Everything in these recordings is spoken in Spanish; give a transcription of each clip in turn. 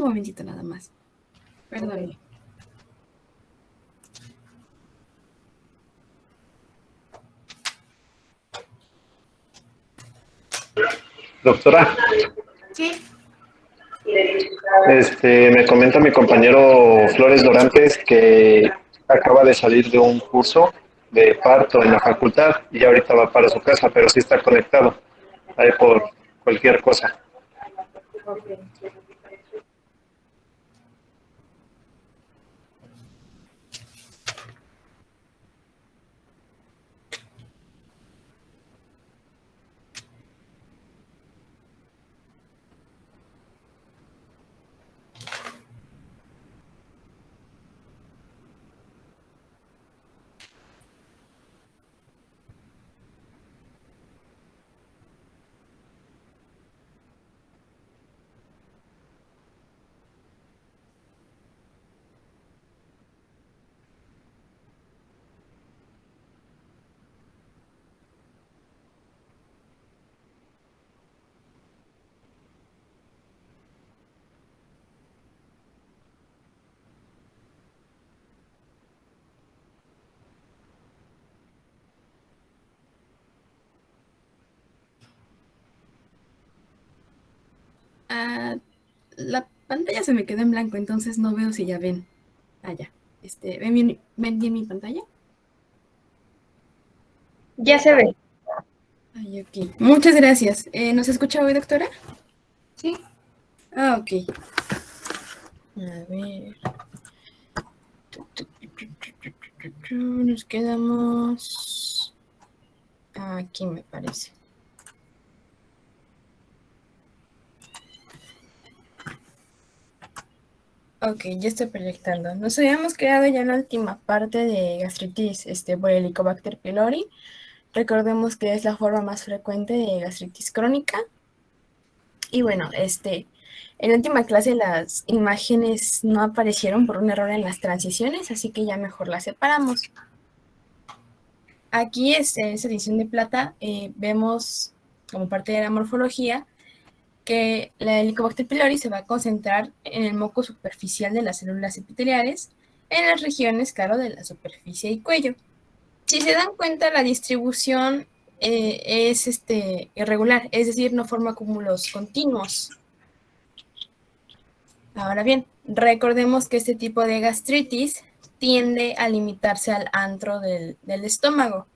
momentito nada más. Perdón. Ok. Doctora, Sí. me comenta mi compañero Flores Dorantes que acaba de salir de un curso de parto en la facultad y ahorita va para su casa, pero sí está conectado ahí por cualquier cosa. Ok. La pantalla se me quedó en blanco, entonces no veo si ya ven. Ya. ¿Ven bien mi pantalla? Ya se ve. Ay, ok. Muchas gracias. ¿Nos escucha hoy, doctora? Sí. Ok. A ver. Nos quedamos aquí, me parece. Ok, ya estoy proyectando. Nos habíamos quedado ya en la última parte de gastritis por Helicobacter pylori. Recordemos que es la forma más frecuente de gastritis crónica. Y bueno, en la última clase las imágenes no aparecieron por un error en las transiciones, así que ya mejor las separamos. Aquí en esta edición de plata vemos como parte de la morfología que la Helicobacter pylori se va a concentrar en el moco superficial de las células epiteliales, en las regiones, claro, de la superficie y cuello. Si se dan cuenta, la distribución es irregular, es decir, no forma cúmulos continuos. Ahora bien, recordemos que este tipo de gastritis tiende a limitarse al antro del estómago.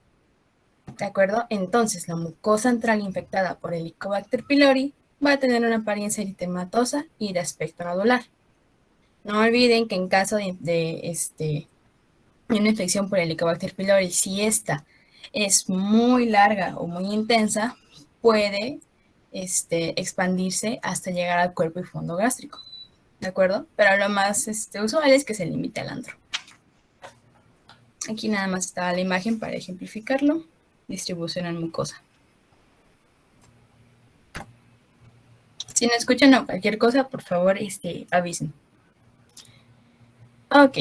¿De acuerdo? Entonces, la mucosa antral infectada por Helicobacter pylori va a tener una apariencia eritematosa y de aspecto nodular. No olviden que en caso de una infección por Helicobacter pylori, si esta es muy larga o muy intensa, puede expandirse hasta llegar al cuerpo y fondo gástrico. ¿De acuerdo? Pero lo más usual es que se limite al antro. Aquí nada más está la imagen para ejemplificarlo. Distribución en mucosa. Si no escuchan o cualquier cosa, por favor, avisen. Ok.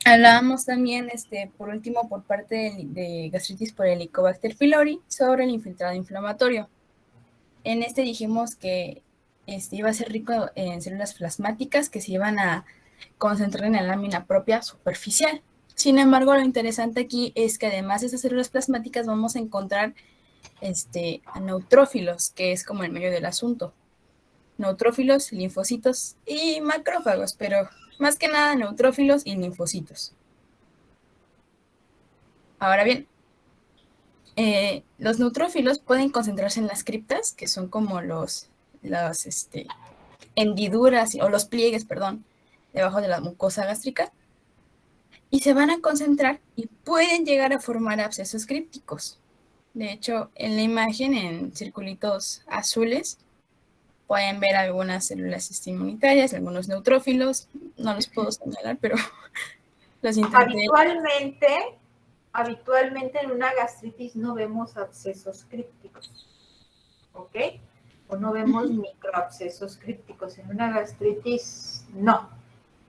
Hablábamos también, por último, por parte de gastritis por Helicobacter pylori, sobre el infiltrado inflamatorio. En dijimos que iba a ser rico en células plasmáticas que se iban a concentrar en la lámina propia superficial. Sin embargo, lo interesante aquí es que además de esas células plasmáticas vamos a encontrar a neutrófilos, que es como el medio del asunto. Neutrófilos, linfocitos y macrófagos, pero más que nada neutrófilos y linfocitos. Ahora bien, los neutrófilos pueden concentrarse en las criptas, que son como las hendiduras o los pliegues, perdón, debajo de la mucosa gástrica, y se van a concentrar y pueden llegar a formar abscesos crípticos. De hecho, en la imagen, en circulitos azules, pueden ver algunas células inmunitarias, algunos neutrófilos, no los puedo señalar, pero los intenté. Habitualmente en una gastritis no vemos abscesos crípticos, ¿ok? O no vemos microabscesos crípticos. En una gastritis no,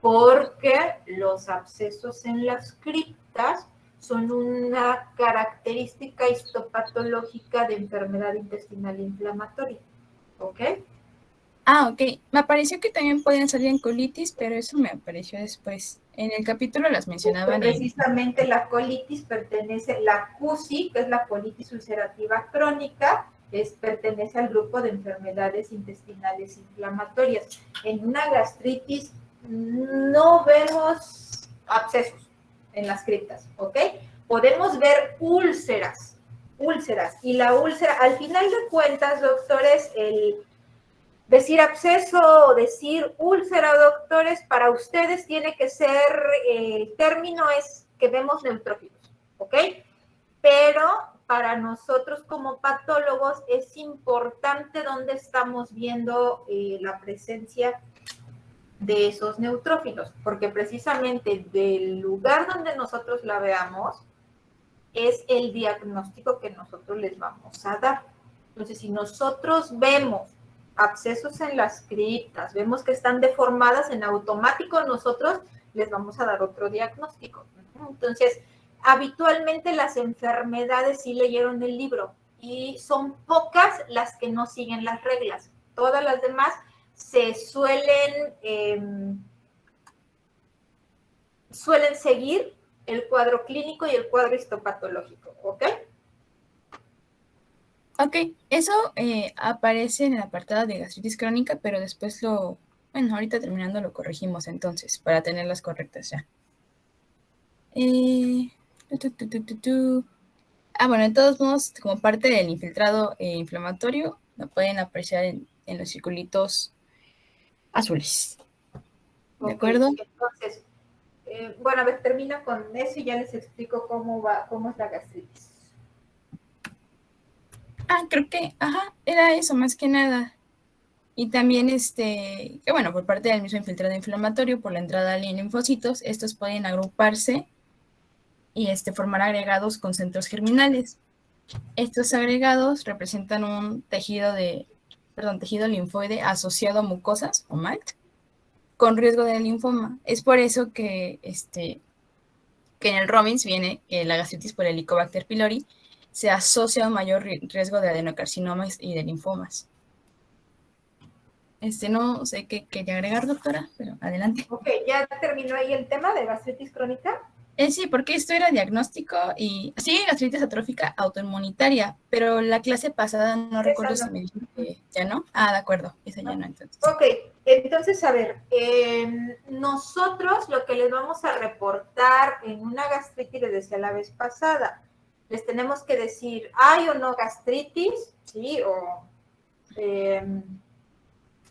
porque los abscesos en las criptas son una característica histopatológica de enfermedad intestinal inflamatoria, ¿ok? Ah, ok. Me apareció que también podían salir en colitis, pero eso me apareció después. En el capítulo las mencionaban en... Precisamente la colitis pertenece, la CUSI, que es la colitis ulcerativa crónica, pertenece al grupo de enfermedades intestinales inflamatorias. En una gastritis no vemos abscesos en las criptas, ¿ok? Podemos ver úlceras, y la úlcera, al final de cuentas, doctores, el decir absceso o decir úlcera, doctores, para ustedes tiene que ser, el término es que vemos neutrófilos, ¿ok? Pero para nosotros como patólogos es importante dónde estamos viendo la presencia de esos neutrófilos, porque precisamente del lugar donde nosotros la veamos es el diagnóstico que nosotros les vamos a dar. Entonces, si nosotros vemos abscesos en las criptas, vemos que están deformadas, en automático nosotros les vamos a dar otro diagnóstico. Entonces, habitualmente las enfermedades sí leyeron el libro y son pocas las que no siguen las reglas. Todas las demás se suelen seguir el cuadro clínico y el cuadro histopatológico, ¿ok? Ok, eso aparece en el apartado de gastritis crónica, pero después bueno, ahorita terminando lo corregimos entonces, para tenerlas correctas ya. Bueno, de todos modos, como parte del infiltrado inflamatorio, lo pueden apreciar en los circulitos azules. ¿De acuerdo? Entonces, bueno, a ver, termina con eso y ya les explico cómo es la gastritis. Creo que, era eso más que nada. Y también, que bueno, por parte del mismo infiltrado inflamatorio, por la entrada de linfocitos, estos pueden agruparse y formar agregados con centros germinales. Estos agregados representan un tejido linfoide asociado a mucosas o MALT con riesgo de linfoma. Es por eso que, que en el Robbins viene que la gastritis por Helicobacter pylori se asocia a un mayor riesgo de adenocarcinomas y de linfomas. No sé qué quería agregar, doctora, pero adelante. Ok, ¿ya terminó ahí el tema de gastritis crónica? Sí, porque esto era diagnóstico y sí, gastritis atrófica autoinmunitaria, pero la clase pasada no recuerdo si me dijeron que ya no. De acuerdo, esa ya no entonces. Ok, entonces, a ver, nosotros lo que les vamos a reportar en una gastritis, les decía la vez pasada, les tenemos que decir, ¿hay o no gastritis? Sí,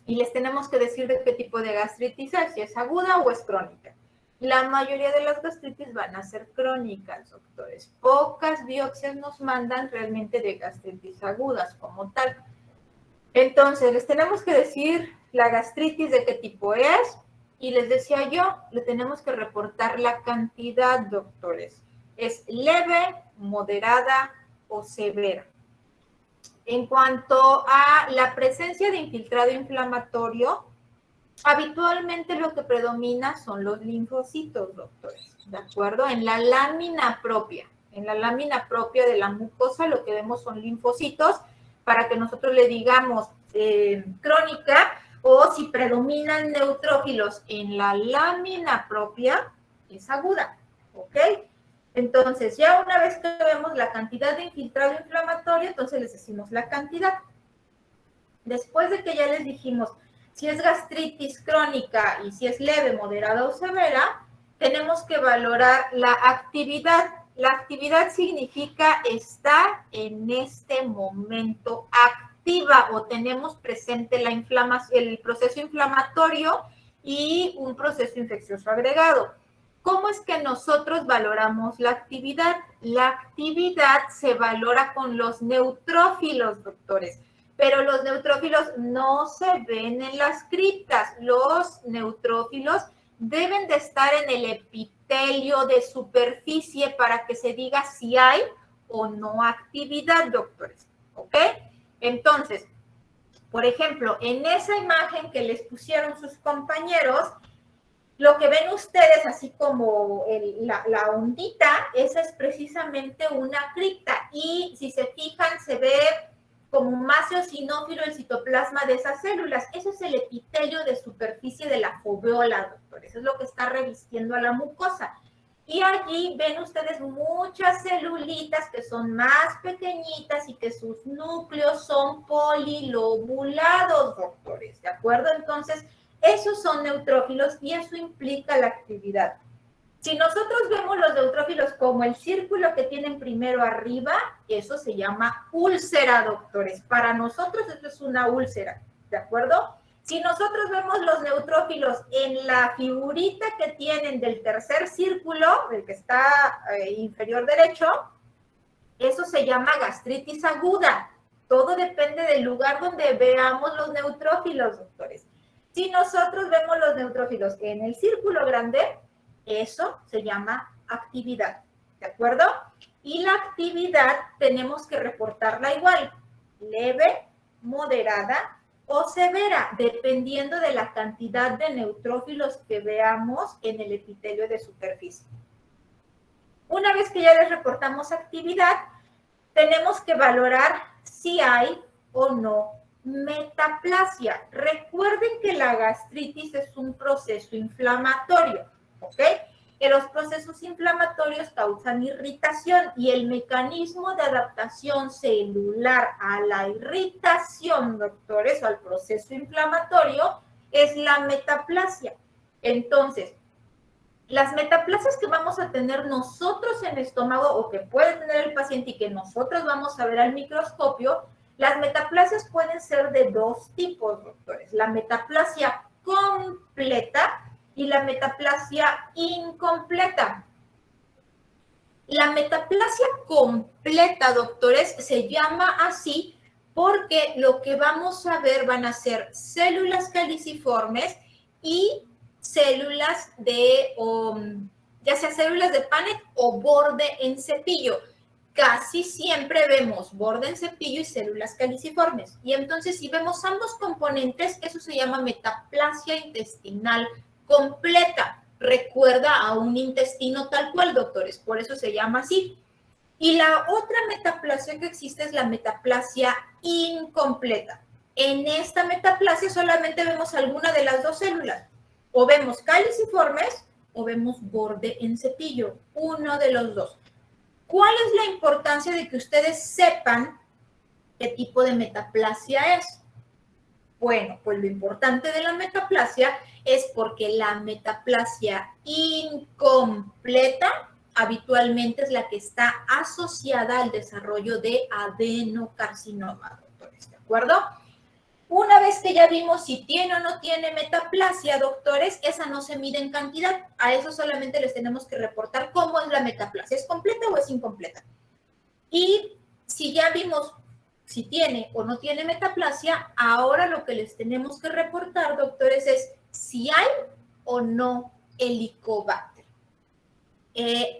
y les tenemos que decir de qué tipo de gastritis es, si es aguda o es crónica. La mayoría de las gastritis van a ser crónicas, doctores. Pocas biopsias nos mandan realmente de gastritis agudas como tal. Entonces, les tenemos que decir la gastritis de qué tipo es, y les decía yo, le tenemos que reportar la cantidad, doctores. ¿Es leve, moderada o severa? En cuanto a la presencia de infiltrado inflamatorio, habitualmente lo que predomina son los linfocitos, doctores, ¿de acuerdo? En la lámina propia de la mucosa, lo que vemos son linfocitos, para que nosotros le digamos crónica, o si predominan neutrófilos en la lámina propia, es aguda, ¿ok? Entonces, ya una vez que vemos la cantidad de infiltrado inflamatorio, entonces les decimos la cantidad. Después de que ya les dijimos si es gastritis crónica y si es leve, moderada o severa, tenemos que valorar la actividad. La actividad significa estar en este momento activa o tenemos presente el proceso inflamatorio y un proceso infeccioso agregado. ¿Cómo es que nosotros valoramos la actividad? La actividad se valora con los neutrófilos, doctores, pero los neutrófilos no se ven en las criptas. Los neutrófilos deben de estar en el epitelio de superficie para que se diga si hay o no actividad, doctores, ¿ok? Entonces, por ejemplo, en esa imagen que les pusieron sus compañeros, lo que ven ustedes, así como la ondita, esa es precisamente una cripta. Y si se fijan, se ve como más eosinófilo el citoplasma de esas células. Eso es el epitelio de superficie de la foveola, doctor. Eso es lo que está revistiendo a la mucosa. Y allí ven ustedes muchas celulitas que son más pequeñitas y que sus núcleos son polilobulados, doctores, ¿de acuerdo? Entonces, esos son neutrófilos y eso implica la actividad. Si nosotros vemos los neutrófilos como el círculo que tienen primero arriba, eso se llama úlcera, doctores. Para nosotros esto es una úlcera, ¿de acuerdo? Si nosotros vemos los neutrófilos en la figurita que tienen del tercer círculo, el que está inferior derecho, eso se llama gastritis aguda. Todo depende del lugar donde veamos los neutrófilos, doctores. Si nosotros vemos los neutrófilos en el círculo grande, eso se llama actividad, ¿de acuerdo? Y la actividad tenemos que reportarla igual, leve, moderada o severa, dependiendo de la cantidad de neutrófilos que veamos en el epitelio de superficie. Una vez que ya les reportamos actividad, tenemos que valorar si hay o no metaplasia. Recuerden que la gastritis es un proceso inflamatorio, ¿ok? Que los procesos inflamatorios causan irritación y el mecanismo de adaptación celular a la irritación, doctores, o al proceso inflamatorio, es la metaplasia. Entonces, las metaplasias que vamos a tener nosotros en el estómago o que puede tener el paciente y que nosotros vamos a ver al microscopio, las metaplasias pueden ser de dos tipos, doctores. La metaplasia completa y la metaplasia incompleta. La metaplasia completa, doctores, se llama así porque lo que vamos a ver van a ser células caliciformes y células de, ya sea células de Panet o borde en cepillo. Casi siempre vemos borde en cepillo y células caliciformes. Y entonces, si vemos ambos componentes, eso se llama metaplasia intestinal completa. Recuerda a un intestino tal cual, doctores, por eso se llama así. Y la otra metaplasia que existe es la metaplasia incompleta. En esta metaplasia solamente vemos alguna de las dos células. O vemos caliciformes o vemos borde en cepillo, uno de los dos. ¿Cuál es la importancia de que ustedes sepan qué tipo de metaplasia es? Bueno, pues lo importante de la metaplasia es porque la metaplasia incompleta habitualmente es la que está asociada al desarrollo de adenocarcinoma, doctores, ¿de acuerdo? Una vez que ya vimos si tiene o no tiene metaplasia, doctores, esa no se mide en cantidad. A eso solamente les tenemos que reportar cómo es la metaplasia. ¿Es completa o es incompleta? Y si ya vimos si tiene o no tiene metaplasia, ahora lo que les tenemos que reportar, doctores, es si hay o no Helicobacter.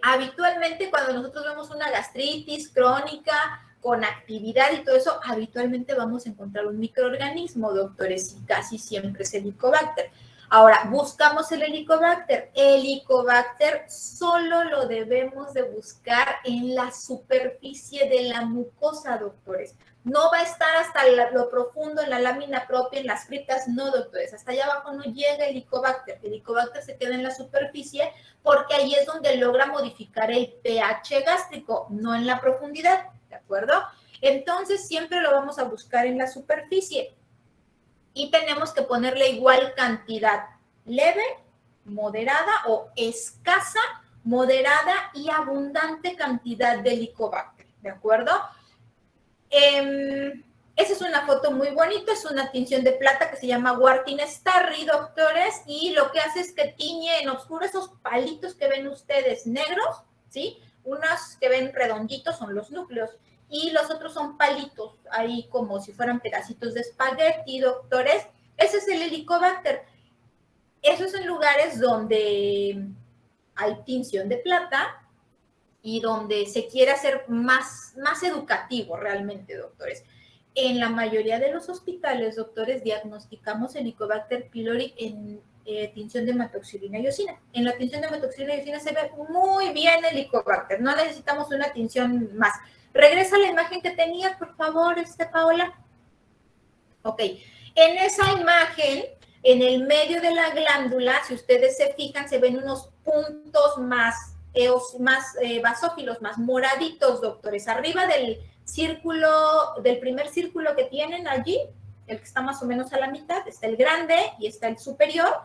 Habitualmente cuando nosotros vemos una gastritis crónica con actividad y todo eso, habitualmente vamos a encontrar un microorganismo, doctores, y casi siempre es Helicobacter. Ahora, buscamos el Helicobacter. Helicobacter solo lo debemos de buscar en la superficie de la mucosa, doctores. No va a estar hasta lo profundo, en la lámina propia, en las criptas, no, doctores. Hasta allá abajo no llega Helicobacter. Helicobacter se queda en la superficie porque ahí es donde logra modificar el pH gástrico, no en la profundidad, ¿de acuerdo? Entonces, siempre lo vamos a buscar en la superficie. Y tenemos que ponerle igual cantidad, leve, moderada o escasa, moderada y abundante cantidad de Helicobacter, ¿de acuerdo? Esa es una foto muy bonita, es una tinción de plata que se llama Wartin-Starry, doctores, y lo que hace es que tiñe en oscuro esos palitos que ven ustedes negros, ¿sí? Unos que ven redonditos son los núcleos, y los otros son palitos, ahí como si fueran pedacitos de espagueti, doctores. Ese es el Helicobacter. Eso es en lugares donde hay tinción de plata y donde se quiere hacer más educativo realmente, doctores. En la mayoría de los hospitales, doctores, diagnosticamos Helicobacter pylori en tinción de hematoxilina y eosina. En la tinción de hematoxilina y eosina se ve muy bien Helicobacter, no necesitamos una tinción más. Regresa a la imagen que tenía, por favor, Paola. Ok, en esa imagen, en el medio de la glándula, si ustedes se fijan, se ven unos puntos más basófilos, más moraditos, doctores. Arriba del círculo, del primer círculo que tienen allí, el que está más o menos a la mitad, está el grande y está el superior.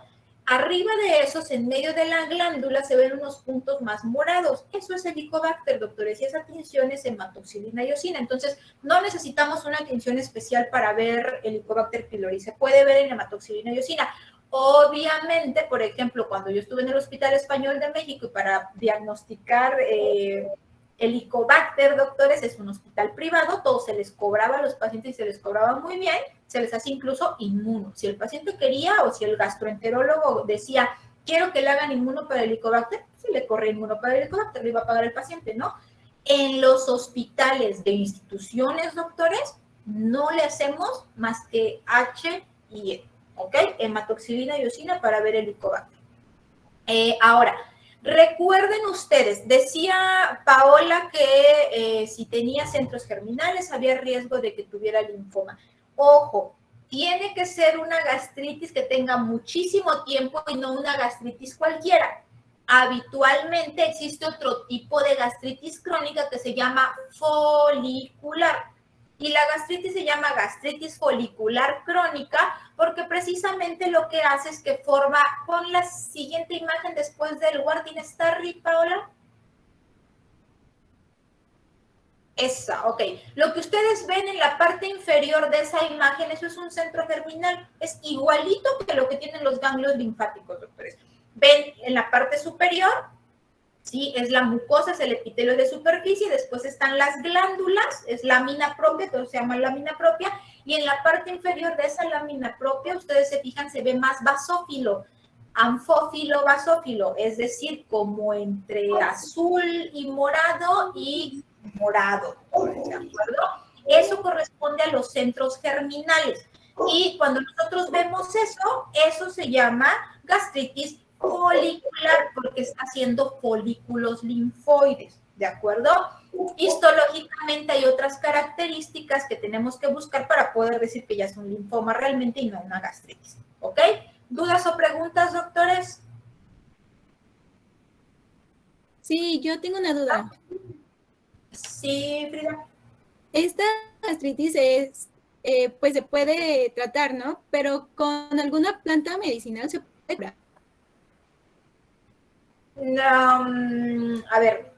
Arriba de esos, en medio de la glándula, se ven unos puntos más morados. Eso es Helicobacter, doctores, y esa tinción es hematoxilina y eosina. Entonces, no necesitamos una tinción especial para ver Helicobacter pylori. Se puede ver en hematoxilina y eosina. Obviamente, por ejemplo, cuando yo estuve en el Hospital Español de México y para diagnosticar Helicobacter, doctores, es un hospital privado, todo se les cobraba a los pacientes y se les cobraba muy bien, se les hace incluso inmuno. Si el paciente quería o si el gastroenterólogo decía, quiero que le hagan inmuno para Helicobacter, se le corre inmuno para Helicobacter, le iba a pagar el paciente, ¿no? En los hospitales de instituciones, doctores, no le hacemos más que H y E, ¿ok? Hematoxilina y eosina para ver Helicobacter. Ahora, recuerden ustedes, decía Paola que si tenía centros germinales había riesgo de que tuviera linfoma. Ojo, tiene que ser una gastritis que tenga muchísimo tiempo y no una gastritis cualquiera. Habitualmente existe otro tipo de gastritis crónica que se llama folicular. Y la gastritis se llama gastritis folicular crónica porque precisamente lo que hace es que forma, pon la siguiente imagen después del Warthin Starry, Paola. Esa, ok. Lo que ustedes ven en la parte inferior de esa imagen, eso es un centro germinal. Es igualito que lo que tienen los ganglios linfáticos, doctores. Ven en la parte superior, sí, es la mucosa, es el epitelio de superficie, después están las glándulas, es lámina propia, todo se llama lámina propia, y en la parte inferior de esa lámina propia, ustedes se fijan, se ve más basófilo, anfófilo, basófilo, es decir, como entre azul y morado, ¿de acuerdo? Eso corresponde a los centros germinales. Y cuando nosotros vemos eso se llama gastritis folicular porque está haciendo folículos linfoides, ¿de acuerdo? Histológicamente hay otras características que tenemos que buscar para poder decir que ya es un linfoma realmente y no una gastritis, ¿ok? ¿Dudas o preguntas, doctores? Sí, yo tengo una duda. Sí, Frida. Esta gastritis es, pues se puede tratar, ¿no? Pero con alguna planta medicinal se puede curar. A ver.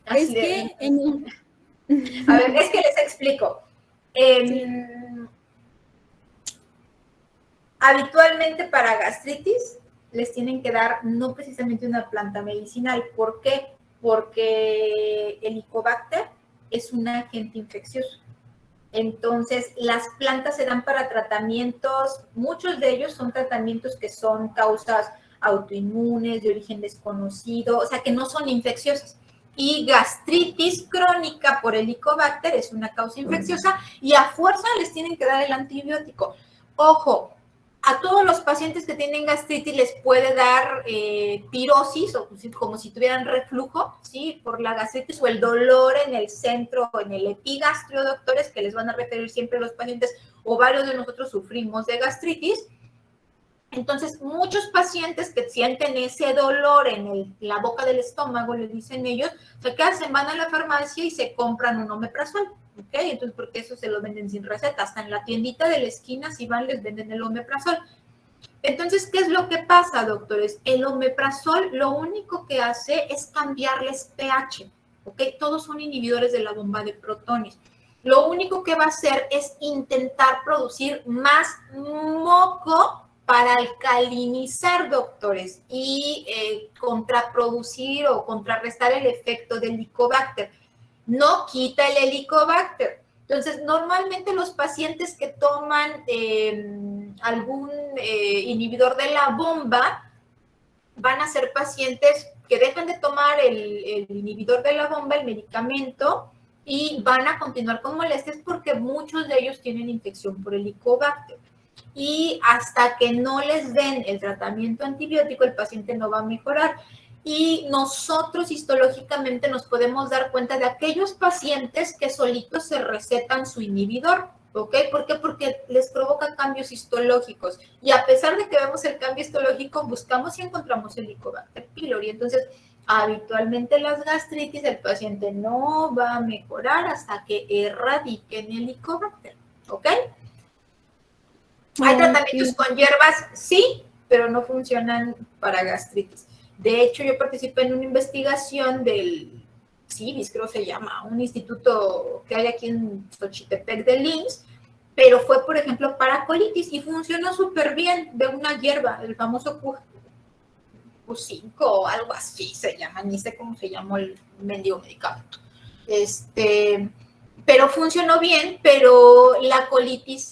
Es que A ver, es que les explico. Sí. Habitualmente para gastritis les tienen que dar no precisamente una planta medicinal. ¿Por qué? Porque el Helicobacter es un agente infeccioso. Entonces, las plantas se dan para tratamientos, muchos de ellos son tratamientos que son causas autoinmunes, de origen desconocido, o sea, que no son infecciosas. Y gastritis crónica por Helicobacter es una causa infecciosa y a fuerza les tienen que dar el antibiótico. Ojo, a todos los pacientes que tienen gastritis les puede dar pirosis, o como si tuvieran reflujo, ¿sí? Por la gastritis o el dolor en el centro, en el epigastrio, doctores, que les van a referir siempre los pacientes, o varios de nosotros sufrimos de gastritis. Entonces, muchos pacientes que sienten ese dolor en la boca del estómago, le dicen ellos, ¿qué hacen? Van a la farmacia y se compran un omeprazol. ¿Ok? Entonces, porque eso se lo venden sin receta. Hasta en la tiendita de la esquina, si van, les venden el omeprazol. Entonces, ¿qué es lo que pasa, doctores? El omeprazol lo único que hace es cambiarles pH. ¿Ok? Todos son inhibidores de la bomba de protones. Lo único que va a hacer es intentar producir más moco para alcalinizar, doctores, y contraproducir o contrarrestar el efecto del Helicobacter. No quita el Helicobacter. Entonces, normalmente los pacientes que toman algún inhibidor de la bomba van a ser pacientes que dejan de tomar el inhibidor de la bomba, el medicamento, y van a continuar con molestias porque muchos de ellos tienen infección por Helicobacter. Y hasta que no les den el tratamiento antibiótico, el paciente no va a mejorar. y nosotros histológicamente nos podemos dar cuenta de aquellos pacientes que solitos se recetan su inhibidor. ¿Ok? ¿Por qué? Porque les provoca cambios histológicos. Y a pesar de que vemos el cambio histológico, buscamos y encontramos el Helicobacter pylori. Entonces, habitualmente las gastritis, el paciente no va a mejorar hasta que erradiquen el Helicobacter. ¿Ok? ¿Hay tratamientos con hierbas? Sí, pero no funcionan para gastritis. De hecho, yo participé en una investigación del CIVIS, creo se llama, un instituto que hay aquí en Xochitepec del IMSS, pero fue, por ejemplo, para colitis y funcionó súper bien de una hierba, el famoso Q5 o algo así se llama, ni sé cómo se llamó el mendigo medicamento. Pero funcionó bien, pero la colitis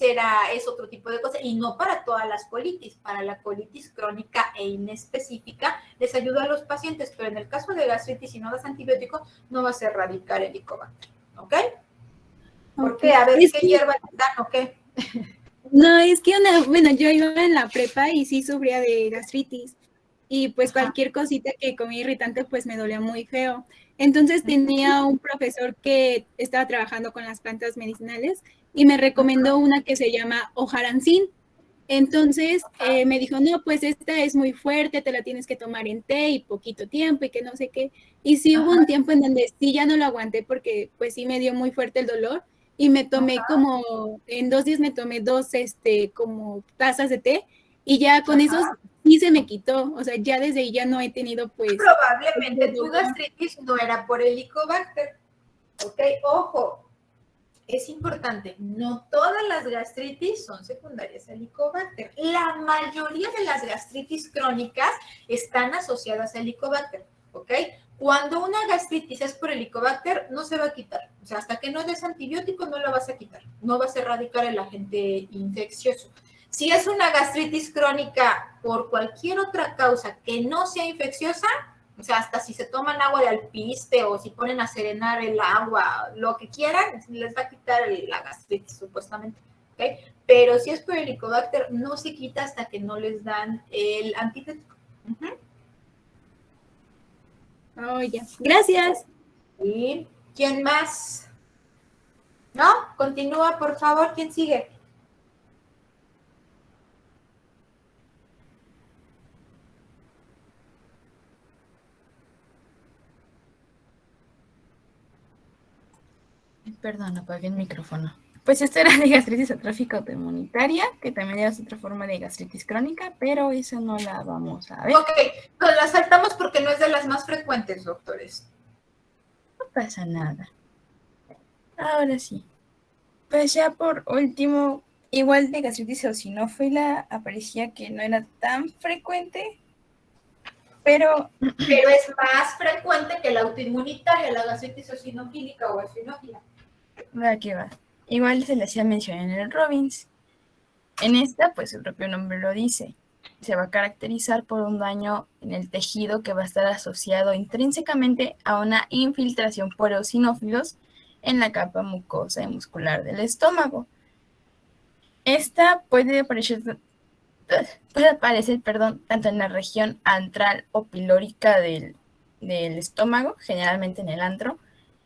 es otro tipo de cosa y no para todas las colitis, para la colitis crónica e inespecífica les ayuda a los pacientes, pero en el caso de gastritis si no das antibiótico no vas a erradicar el Helicobacter, ¿ok? ¿Por qué? A ver, ¿qué hierba te dan o qué? No, es que bueno, yo iba en la prepa y sí sufría de gastritis y pues cualquier cosita que comía irritante pues me dolía muy feo. Entonces tenía un profesor que estaba trabajando con las plantas medicinales y me recomendó una que se llama hojarancín. Entonces me dijo, no, pues esta es muy fuerte, te la tienes que tomar en té y poquito tiempo y que no sé qué. Y sí hubo un tiempo en donde sí ya no lo aguanté porque pues sí me dio muy fuerte el dolor y me tomé en 2 días me tomé 2 como tazas de té y ya con esos sí se me quitó. O sea, ya desde ahí ya no he tenido pues... Probablemente tu gastritis no era por el Helicobacter, ¿ok? Ojo. Es importante, no todas las gastritis son secundarias al Helicobacter. La mayoría de las gastritis crónicas están asociadas al Helicobacter, ¿ok? Cuando una gastritis es por Helicobacter, no se va a quitar. O sea, hasta que no des antibiótico, no la vas a quitar. No vas a erradicar el agente infeccioso. Si es una gastritis crónica por cualquier otra causa que no sea infecciosa, o sea, hasta si se toman agua de alpiste o si ponen a serenar el agua, lo que quieran, les va a quitar la gastritis, supuestamente. ¿Okay? Pero si es por el Helicobacter, no se quita hasta que no les dan el antibiótico. Oh, ya. Gracias. ¿Y quién más? ¿No? Continúa, por favor. ¿Quién sigue? Perdón, apagué el micrófono. Pues esto era de gastritis atrófica autoinmunitaria, que también es otra forma de gastritis crónica, pero esa no la vamos a ver. Ok, nos la saltamos porque no es de las más frecuentes, doctores. No pasa nada. Ahora sí. Pues ya por último, igual de gastritis eosinófila aparecía que no era tan frecuente, pero es más frecuente que la autoinmunitaria, la gastritis eosinofílica o eosinófila. Aquí va. Igual se le hacía mención en el Robbins. En esta, pues su propio nombre lo dice. Se va a caracterizar por un daño en el tejido que va a estar asociado intrínsecamente a una infiltración por eosinófilos en la capa mucosa y muscular del estómago. Esta puede aparecer, tanto en la región antral o pilórica del estómago, generalmente en el antro.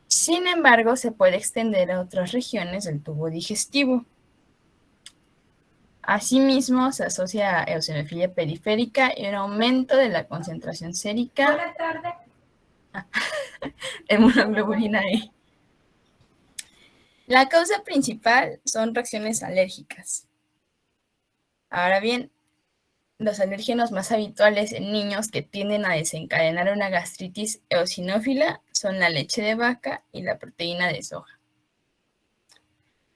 Sin embargo, se puede extender a otras regiones del tubo digestivo. Asimismo, se asocia a eosinofilia periférica y un aumento de la concentración sérica. Buenas tardes. Hemoglobina E. La causa principal son reacciones alérgicas. Ahora bien, los alérgenos más habituales en niños que tienden a desencadenar una gastritis eosinófila son la leche de vaca y la proteína de soja.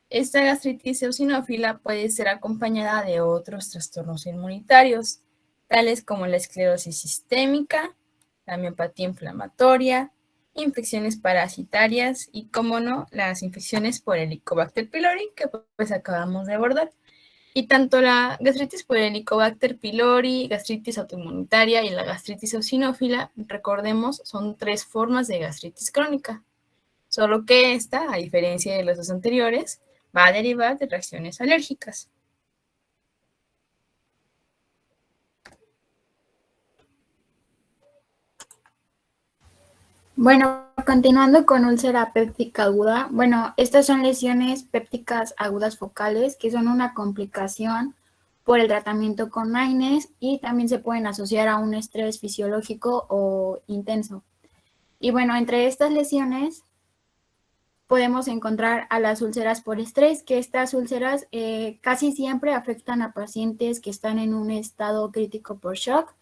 Esta gastritis eosinófila puede ser acompañada de otros trastornos inmunitarios, tales como la esclerosis sistémica, la miopatía inflamatoria, infecciones parasitarias y, como no, las infecciones por Helicobacter pylori que pues acabamos de abordar. Y tanto la gastritis por Helicobacter pylori, gastritis autoinmunitaria y la gastritis eosinófila, recordemos, son 3 formas de gastritis crónica. Solo que esta, a diferencia de las 2 anteriores, va a derivar de reacciones alérgicas. Bueno, continuando con úlcera péptica aguda, bueno, estas son lesiones pépticas agudas focales que son una complicación por el tratamiento con AINES y también se pueden asociar a un estrés fisiológico o intenso. Y bueno, entre estas lesiones podemos encontrar a las úlceras por estrés, que estas úlceras casi siempre afectan a pacientes que están en un estado crítico por shock,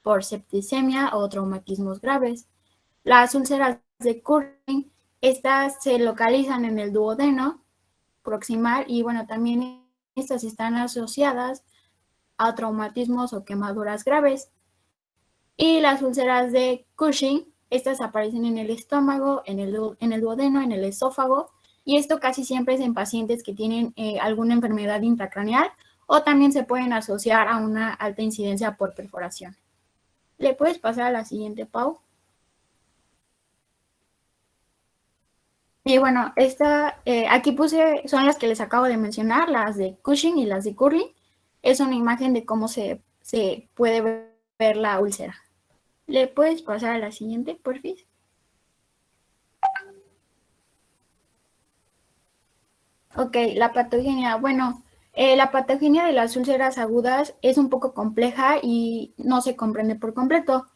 por septicemia o traumatismos graves. Las úlceras de Curling, estas se localizan en el duodeno proximal y bueno, también estas están asociadas a traumatismos o quemaduras graves. Y las úlceras de Cushing, estas aparecen en el estómago, en el duodeno, en el esófago, y esto casi siempre es en pacientes que tienen alguna enfermedad intracraneal o también se pueden asociar a una alta incidencia por perforación. ¿Le puedes pasar a la siguiente, Pau? Y bueno, aquí puse, son las que les acabo de mencionar, las de Cushing y las de Curling. Es una imagen de cómo se puede ver la úlcera. ¿Le puedes pasar a la siguiente, porfis? Ok, la patogenia. Bueno, la patogenia de las úlceras agudas es un poco compleja y no se comprende por completo.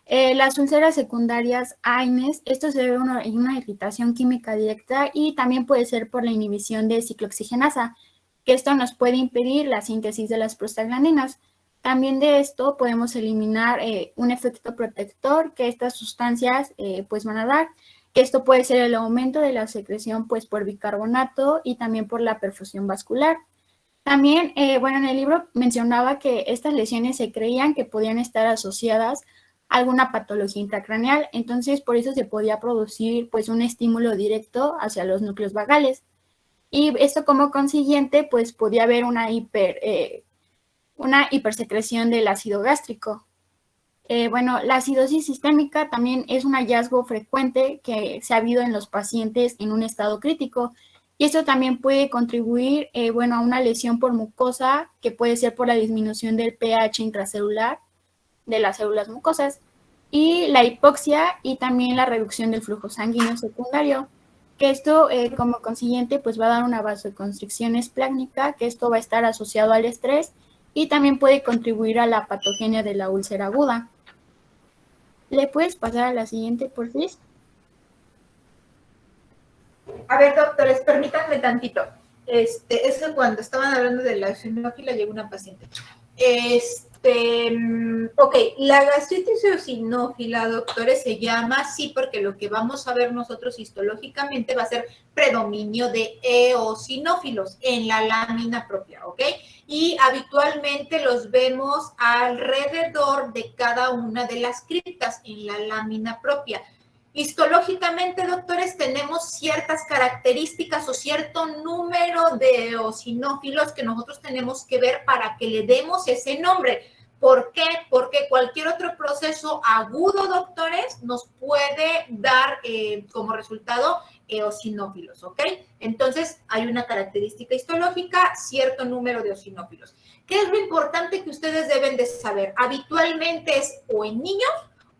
Las úlceras secundarias AINES, esto se debe a una irritación química directa y también puede ser por la inhibición de ciclooxigenasa, que esto nos puede impedir la síntesis de las prostaglandinas. También de esto podemos eliminar un efecto protector que estas sustancias pues van a dar. Esto puede ser el aumento de la secreción pues por bicarbonato y también por la perfusión vascular. También, bueno, en el libro mencionaba que estas lesiones se creían que podían estar asociadas a alguna patología intracraneal, entonces por eso se podía producir pues un estímulo directo hacia los núcleos vagales. Y esto como consiguiente pues podía haber una hipersecreción del ácido gástrico. Bueno, la acidosis sistémica también es un hallazgo frecuente que se ha habido en los pacientes en un estado crítico y esto también puede contribuir, bueno, a una lesión por mucosa que puede ser por la disminución del pH intracelular de las células mucosas y la hipoxia y también la reducción del flujo sanguíneo secundario, que esto como consiguiente pues va a dar una vasoconstricción esplácnica, que esto va a estar asociado al estrés y también puede contribuir a la patogenia de la úlcera aguda. ¿Le puedes pasar a la siguiente, por favor? A ver, doctores, permítanme tantito. Es que cuando estaban hablando de la eosinófila llegó una paciente. Ok, la gastritis eosinófila, doctores, se llama así porque lo que vamos a ver nosotros histológicamente va a ser predominio de eosinófilos en la lámina propia, ¿ok? Y habitualmente los vemos alrededor de cada una de las criptas en la lámina propia. Histológicamente, doctores, tenemos ciertas características o cierto número de eosinófilos que nosotros tenemos que ver para que le demos ese nombre. ¿Por qué? Porque cualquier otro proceso agudo, doctores, nos puede dar como resultado eosinófilos, ¿ok? Entonces, hay una característica histológica, cierto número de eosinófilos. ¿Qué es lo importante que ustedes deben de saber? Habitualmente es o en niños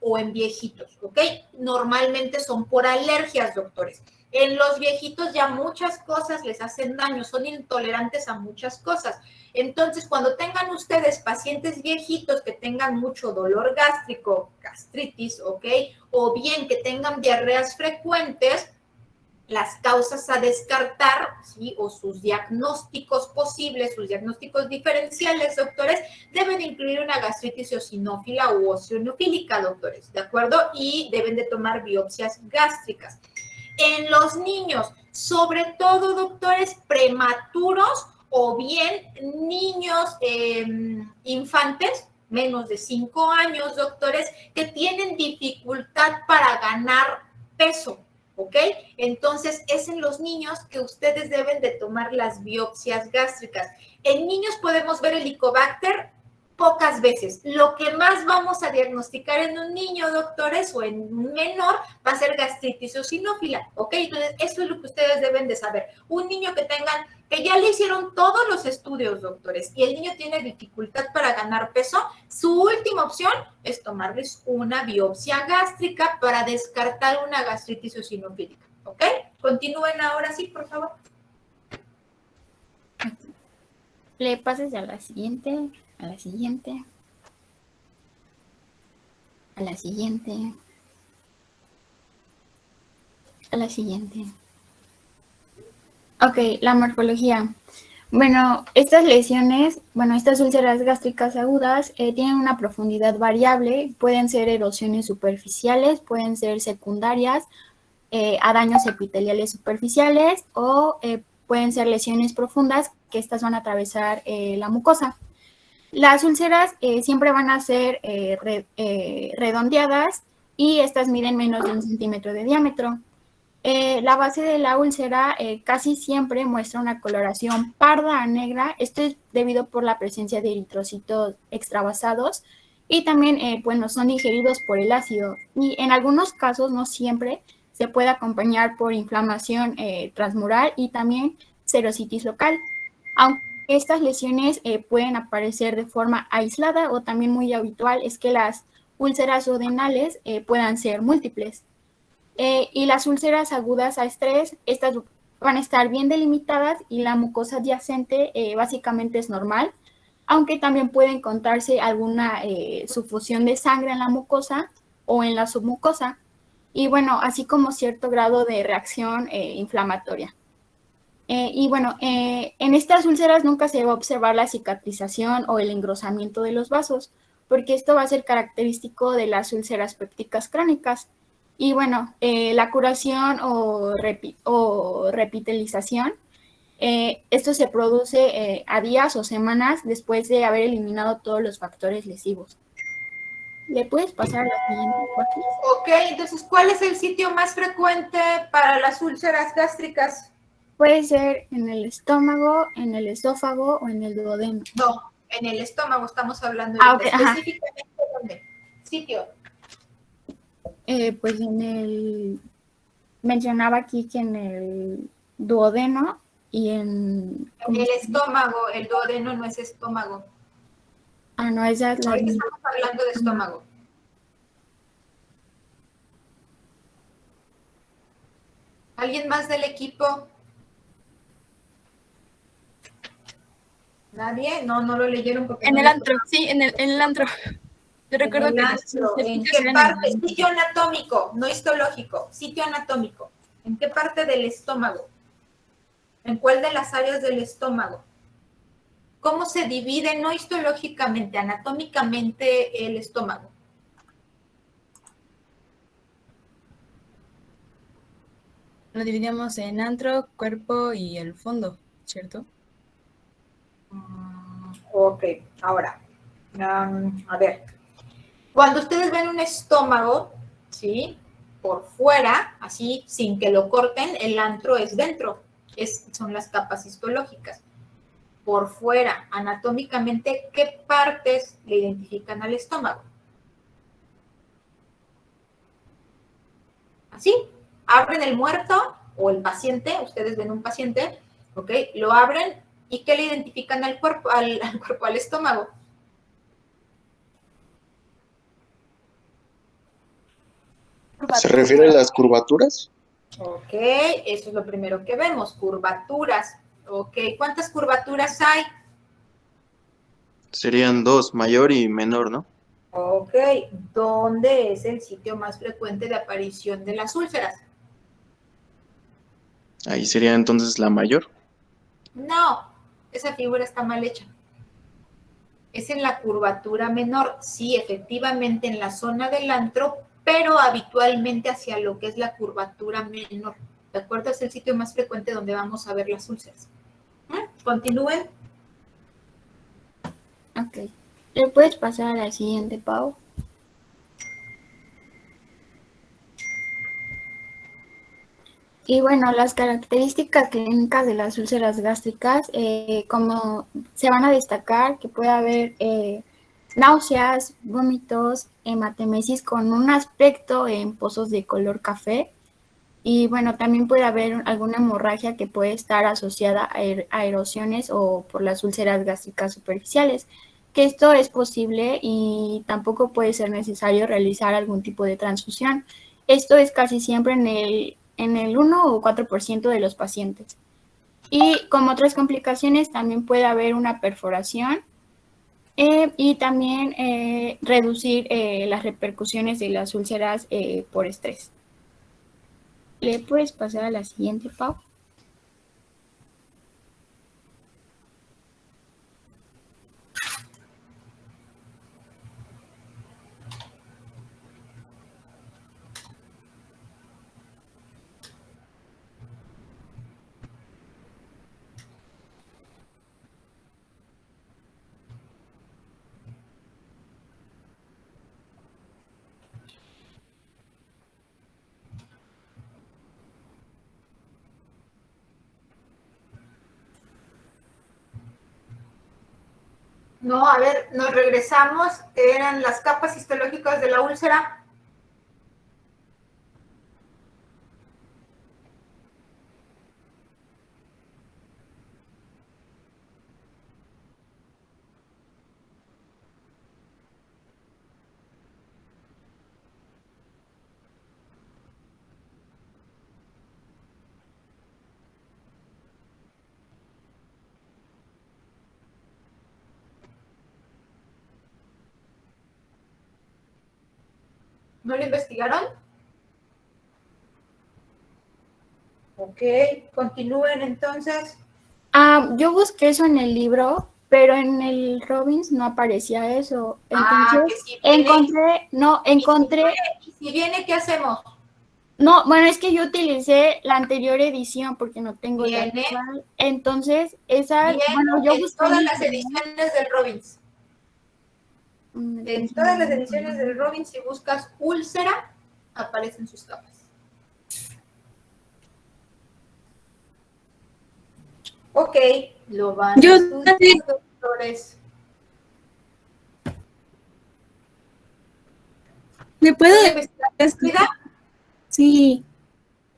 o en viejitos, ¿ok? Normalmente son por alergias, doctores. En los viejitos ya muchas cosas les hacen daño, son intolerantes a muchas cosas. Entonces, cuando tengan ustedes pacientes viejitos que tengan mucho dolor gástrico, gastritis, ¿ok? O bien que tengan diarreas frecuentes, las causas a descartar, ¿sí? O sus diagnósticos posibles, sus diagnósticos diferenciales, doctores, deben incluir una gastritis eosinófila u eosinofílica, doctores, ¿de acuerdo? Y deben de tomar biopsias gástricas. En los niños, sobre todo, doctores, prematuros o bien niños infantes, menos de 5 años, doctores, que tienen dificultad para ganar peso, ¿ok? Entonces, es en los niños que ustedes deben de tomar las biopsias gástricas. En niños podemos ver Helicobacter pocas veces. Lo que más vamos a diagnosticar en un niño, doctores, o en un menor, va a ser gastritis eosinófila, ¿ok? Entonces, eso es lo que ustedes deben de saber. Un niño que ya le hicieron todos los estudios, doctores, y el niño tiene dificultad para ganar peso, su última opción es tomarles una biopsia gástrica para descartar una gastritis eosinofílica, ¿ok? Continúen ahora sí, por favor. Le pases a la siguiente, a la siguiente, a la siguiente, a la siguiente. Ok, la morfología. Bueno, estas lesiones, estas úlceras gástricas agudas tienen una profundidad variable, pueden ser erosiones superficiales, pueden ser secundarias a daños epiteliales superficiales o pueden ser lesiones profundas que estas van a atravesar la mucosa. Las úlceras siempre van a ser redondeadas y estas miden menos de 1 centímetro de diámetro. La base de la úlcera casi siempre muestra una coloración parda a negra. Esto es debido por la presencia de eritrocitos extravasados y también son digeridos por el ácido. Y en algunos casos, no siempre, se puede acompañar por inflamación transmural y también serositis local. Aunque estas lesiones pueden aparecer de forma aislada o también muy habitual es que las úlceras duodenales puedan ser múltiples. Y las úlceras agudas a estrés, estas van a estar bien delimitadas y la mucosa adyacente básicamente es normal, aunque también puede encontrarse alguna sufusión de sangre en la mucosa o en la submucosa, y así como cierto grado de reacción inflamatoria. En estas úlceras nunca se va a observar la cicatrización o el engrosamiento de los vasos, porque esto va a ser característico de las úlceras pépticas crónicas. Y la curación o repitelización, esto se produce a días o semanas después de haber eliminado todos los factores lesivos. ¿Le puedes pasar a la siguiente, Joaquín? Ok, entonces, ¿cuál es el sitio más frecuente para las úlceras gástricas? Puede ser en el estómago, en el esófago o en el duodeno. No, en el estómago estamos hablando. Okay, específicamente, ¿dónde? Sitio. Pues mencionaba aquí que en el duodeno y en el estómago. El duodeno no es estómago. No, esa es la... Ahorita estamos hablando de estómago. ¿Alguien más del equipo? ¿Nadie? No lo leyeron porque... En el antro, sí, en el antro. Yo recuerdo que... ¿En qué parte? Sitio anatómico, no histológico. Sitio anatómico. ¿En qué parte del estómago? ¿En cuál de las áreas del estómago? ¿Cómo se divide, no histológicamente, anatómicamente el estómago? Lo dividimos en antro, cuerpo y el fondo, ¿cierto? Ok, ahora, a ver. Cuando ustedes ven un estómago, ¿sí? Por fuera, así, sin que lo corten, el antro es dentro. Son las capas histológicas. Por fuera, anatómicamente, ¿qué partes le identifican al estómago? Así, abren el muerto o el paciente, ustedes ven un paciente, ¿ok? Lo abren y ¿qué le identifican al cuerpo, al estómago? ¿Se refiere a las curvaturas? Ok, eso es lo primero que vemos, curvaturas. Ok, ¿cuántas curvaturas hay? Serían 2, mayor y menor, ¿no? Ok, ¿dónde es el sitio más frecuente de aparición de las úlceras? Ahí sería entonces la mayor. No, esa figura está mal hecha. Es en la curvatura menor, sí, efectivamente en la zona del antro, pero habitualmente hacia lo que es la curvatura menor. ¿De acuerdo? Es el sitio más frecuente donde vamos a ver las úlceras. Continúen. Ok. ¿Le puedes pasar a la siguiente, Pau? Y las características clínicas de las úlceras gástricas, como se van a destacar que puede haber náuseas, vómitos, hematemesis con un aspecto en pozos de color café. Y bueno, también puede haber alguna hemorragia que puede estar asociada a erosiones o por las úlceras gástricas superficiales, que esto es posible y tampoco puede ser necesario realizar algún tipo de transfusión. Esto es casi siempre en el 1 o 4% de los pacientes. Y como otras complicaciones también puede haber una perforación y también reducir las repercusiones de las úlceras por estrés. ¿Le puedes pasar a la siguiente, Pau? No, a ver, nos regresamos. Eran las capas histológicas de la úlcera. ¿No lo investigaron? Ok, continúen entonces. Yo busqué eso en el libro, pero en el Robbins no aparecía eso. Entonces, Que si viene, encontré. Y si viene, ¿qué hacemos? No, bueno, es que yo utilicé la anterior edición porque no tengo la Viene. actual. Entonces, esa, Viene bueno, yo en busqué todas en las ediciones del Robbins. En todas las ediciones del Robbins, si buscas úlcera, aparecen sus capas. Ok, lo van a estudiar, doctores. ¿Me puedo investigar? Sí.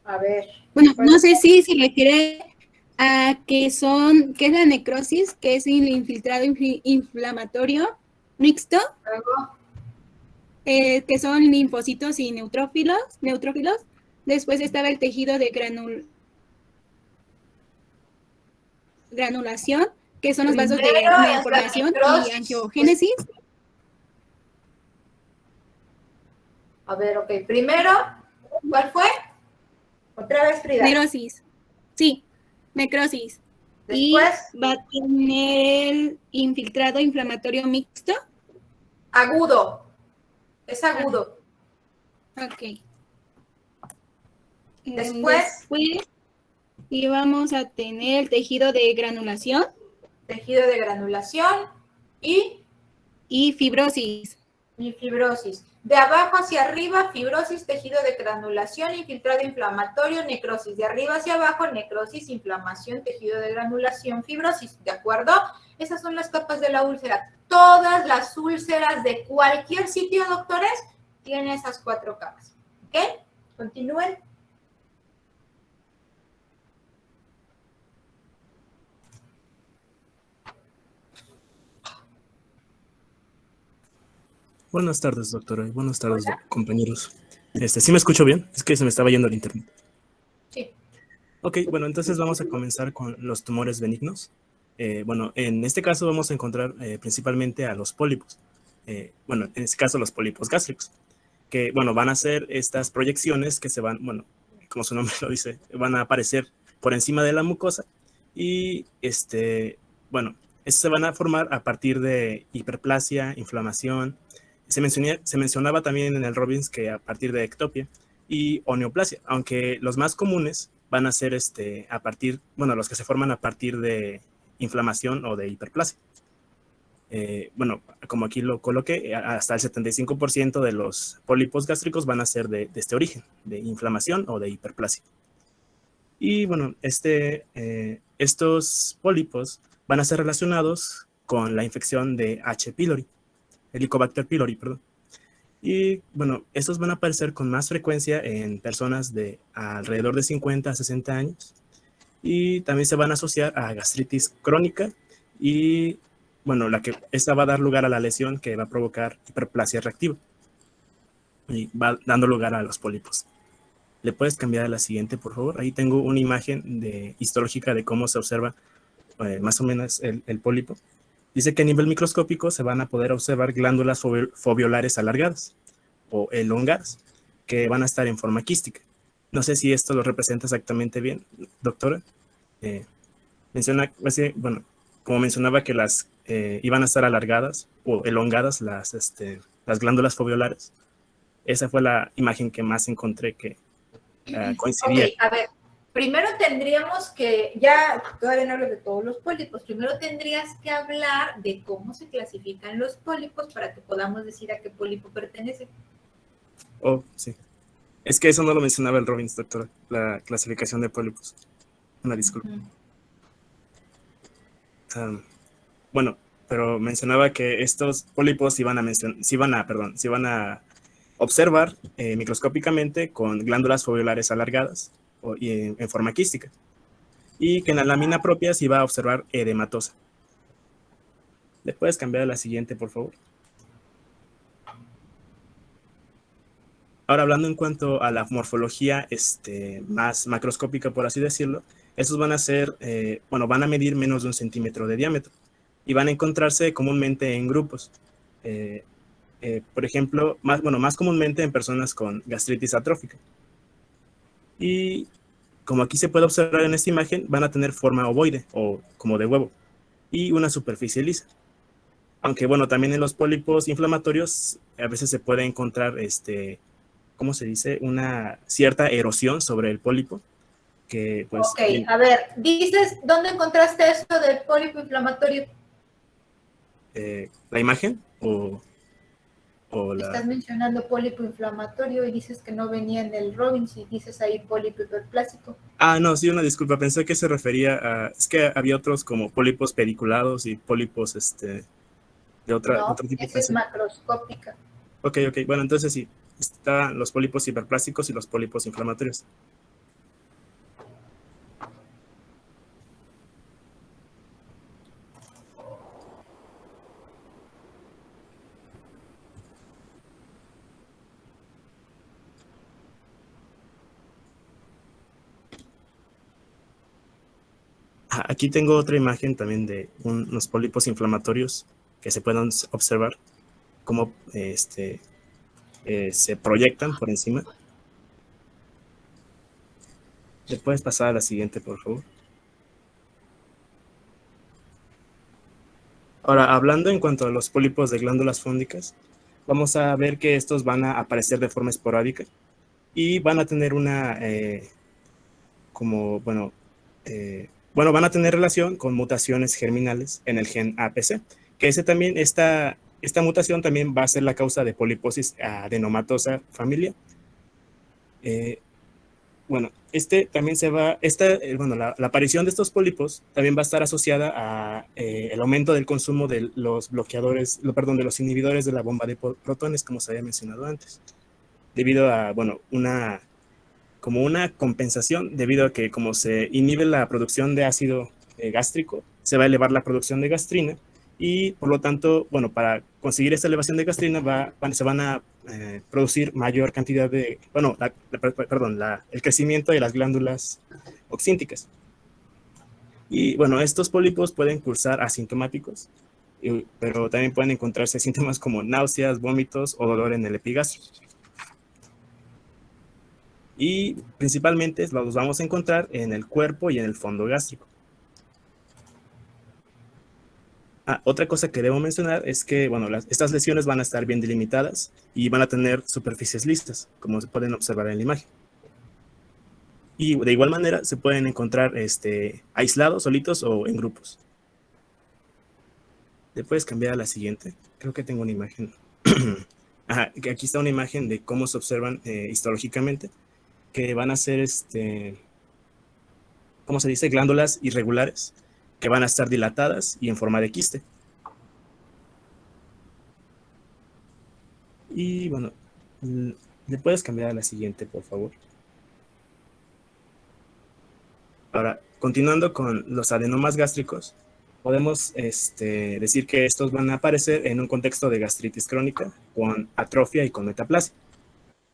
A ver. Bueno, no sé si se refiere a qué es la necrosis, que es el infiltrado inflamatorio mixto, Luego, que son linfocitos y neutrófilos. Después estaba el tejido de granulación, que son los vasos de neoformación y angiogénesis. A ver, ok. Primero, ¿cuál fue? Otra vez, Frida. Necrosis. Sí, necrosis. Después. Y va a tener el infiltrado inflamatorio mixto. Agudo. Es agudo. Ok. Después. Y vamos a tener el tejido de granulación. Tejido de granulación y fibrosis. Y fibrosis. De abajo hacia arriba, fibrosis, tejido de granulación, infiltrado inflamatorio, necrosis. De arriba hacia abajo, necrosis, inflamación, tejido de granulación, fibrosis. ¿De acuerdo? Esas son las capas de la úlcera. Todas las úlceras de cualquier sitio, doctores, tienen esas 4 capas. ¿Ok? Continúen. Buenas tardes, doctora. Buenas tardes, compañeros. ¿Sí me escucho bien? Es que se me estaba yendo el internet. Sí. Ok, bueno, entonces vamos a comenzar con los tumores benignos. Bueno, en este caso vamos a encontrar principalmente a los pólipos. Bueno, en este caso los pólipos gástricos, que, bueno, van a ser estas proyecciones que se van, bueno, como su nombre lo dice, van a aparecer por encima de la mucosa y, bueno, estos se van a formar a partir de hiperplasia, inflamación. Se mencionaba también en el Robbins que a partir de ectopia y o neoplasia, aunque los más comunes van a ser a partir, bueno, los que se forman a partir de inflamación o de hiperplasia. Bueno, como aquí lo coloqué, hasta el 75% de los pólipos gástricos van a ser de este origen, de inflamación o de hiperplasia. Y bueno, estos pólipos van a ser relacionados con la infección de H. pylori. Helicobacter pylori, perdón. Y bueno, estos van a aparecer con más frecuencia en personas de alrededor de 50 a 60 años. Y también se van a asociar a gastritis crónica y, bueno, esta va a dar lugar a la lesión que va a provocar hiperplasia reactiva y va dando lugar a los pólipos. ¿Le puedes cambiar a la siguiente, por favor? Ahí tengo una imagen histológica de cómo se observa más o menos el pólipo. Dice que a nivel microscópico se van a poder observar glándulas foveolares alargadas o elongadas que van a estar en forma quística. No sé si esto lo representa exactamente bien, doctora. Bueno, como mencionaba que las iban a estar alargadas o elongadas las glándulas foveolares. Esa fue la imagen que más encontré que coincidía. Ok, a ver, primero tendríamos que, ya todavía no hablo de todos los pólipos, primero tendrías que hablar de cómo se clasifican los pólipos para que podamos decir a qué pólipo pertenece. Oh, sí. Es que eso no lo mencionaba el Robbins, doctora, la clasificación de pólipos. Una disculpa. Bueno, pero mencionaba que estos pólipos iban a observar microscópicamente con glándulas foveolares alargadas y en forma quística. Y que en la lámina propia se iba a observar edematosa. ¿Le puedes cambiar a la siguiente, por favor? Ahora, hablando en cuanto a la morfología más macroscópica, por así decirlo, estos van a ser, van a medir menos de 1 centímetro de diámetro y van a encontrarse comúnmente en grupos. Por ejemplo, más comúnmente en personas con gastritis atrófica. Y como aquí se puede observar en esta imagen, van a tener forma ovoide o como de huevo y una superficie lisa. Aunque bueno, también en los pólipos inflamatorios a veces se puede encontrar ¿cómo se dice? Una cierta erosión sobre el pólipo. Que, pues, ok, a ver, dices, ¿dónde encontraste eso del pólipo inflamatorio? ¿La imagen o Estás mencionando pólipo inflamatorio y dices que no venía en el Robbins y dices ahí pólipo hiperplásico. Ah, no, sí, una disculpa, pensé que se refería a... Es que había otros como pólipos pediculados y pólipos de otro tipo. Esa es macroscópica. Ok, bueno, entonces sí, están los pólipos hiperplásticos y los pólipos inflamatorios. Aquí tengo otra imagen también de unos pólipos inflamatorios que se pueden observar cómo se proyectan por encima. ¿Le puedes pasar a la siguiente, por favor? Ahora, hablando en cuanto a los pólipos de glándulas fúngicas, vamos a ver que estos van a aparecer de forma esporádica y van a tener van a tener relación con mutaciones germinales en el gen APC, que esta mutación también va a ser la causa de poliposis adenomatosa familiar. La aparición de estos pólipos también va a estar asociada a el aumento del consumo de los de los inhibidores de la bomba de protones, como se había mencionado antes, debido a, como una compensación, debido a que como se inhibe la producción de ácido gástrico, se va a elevar la producción de gastrina y por lo tanto, para conseguir esta elevación de gastrina se van a producir mayor cantidad de, el crecimiento de las glándulas oxínticas. Y estos pólipos pueden cursar asintomáticos, pero también pueden encontrarse síntomas como náuseas, vómitos o dolor en el epigastrio. Y principalmente los vamos a encontrar en el cuerpo y en el fondo gástrico. Otra cosa que debo mencionar es que estas lesiones van a estar bien delimitadas y van a tener superficies lisas, como se pueden observar en la imagen. Y de igual manera se pueden encontrar aislados, solitos o en grupos. ¿Le puedes cambiar a la siguiente? Creo que tengo una imagen. Aquí está una imagen de cómo se observan histológicamente, que van a ser, ¿cómo se dice? Glándulas irregulares, que van a estar dilatadas y en forma de quiste. Y bueno, ¿le puedes cambiar a la siguiente, por favor? Ahora, continuando con los adenomas gástricos, podemos decir que estos van a aparecer en un contexto de gastritis crónica con atrofia y con metaplasia,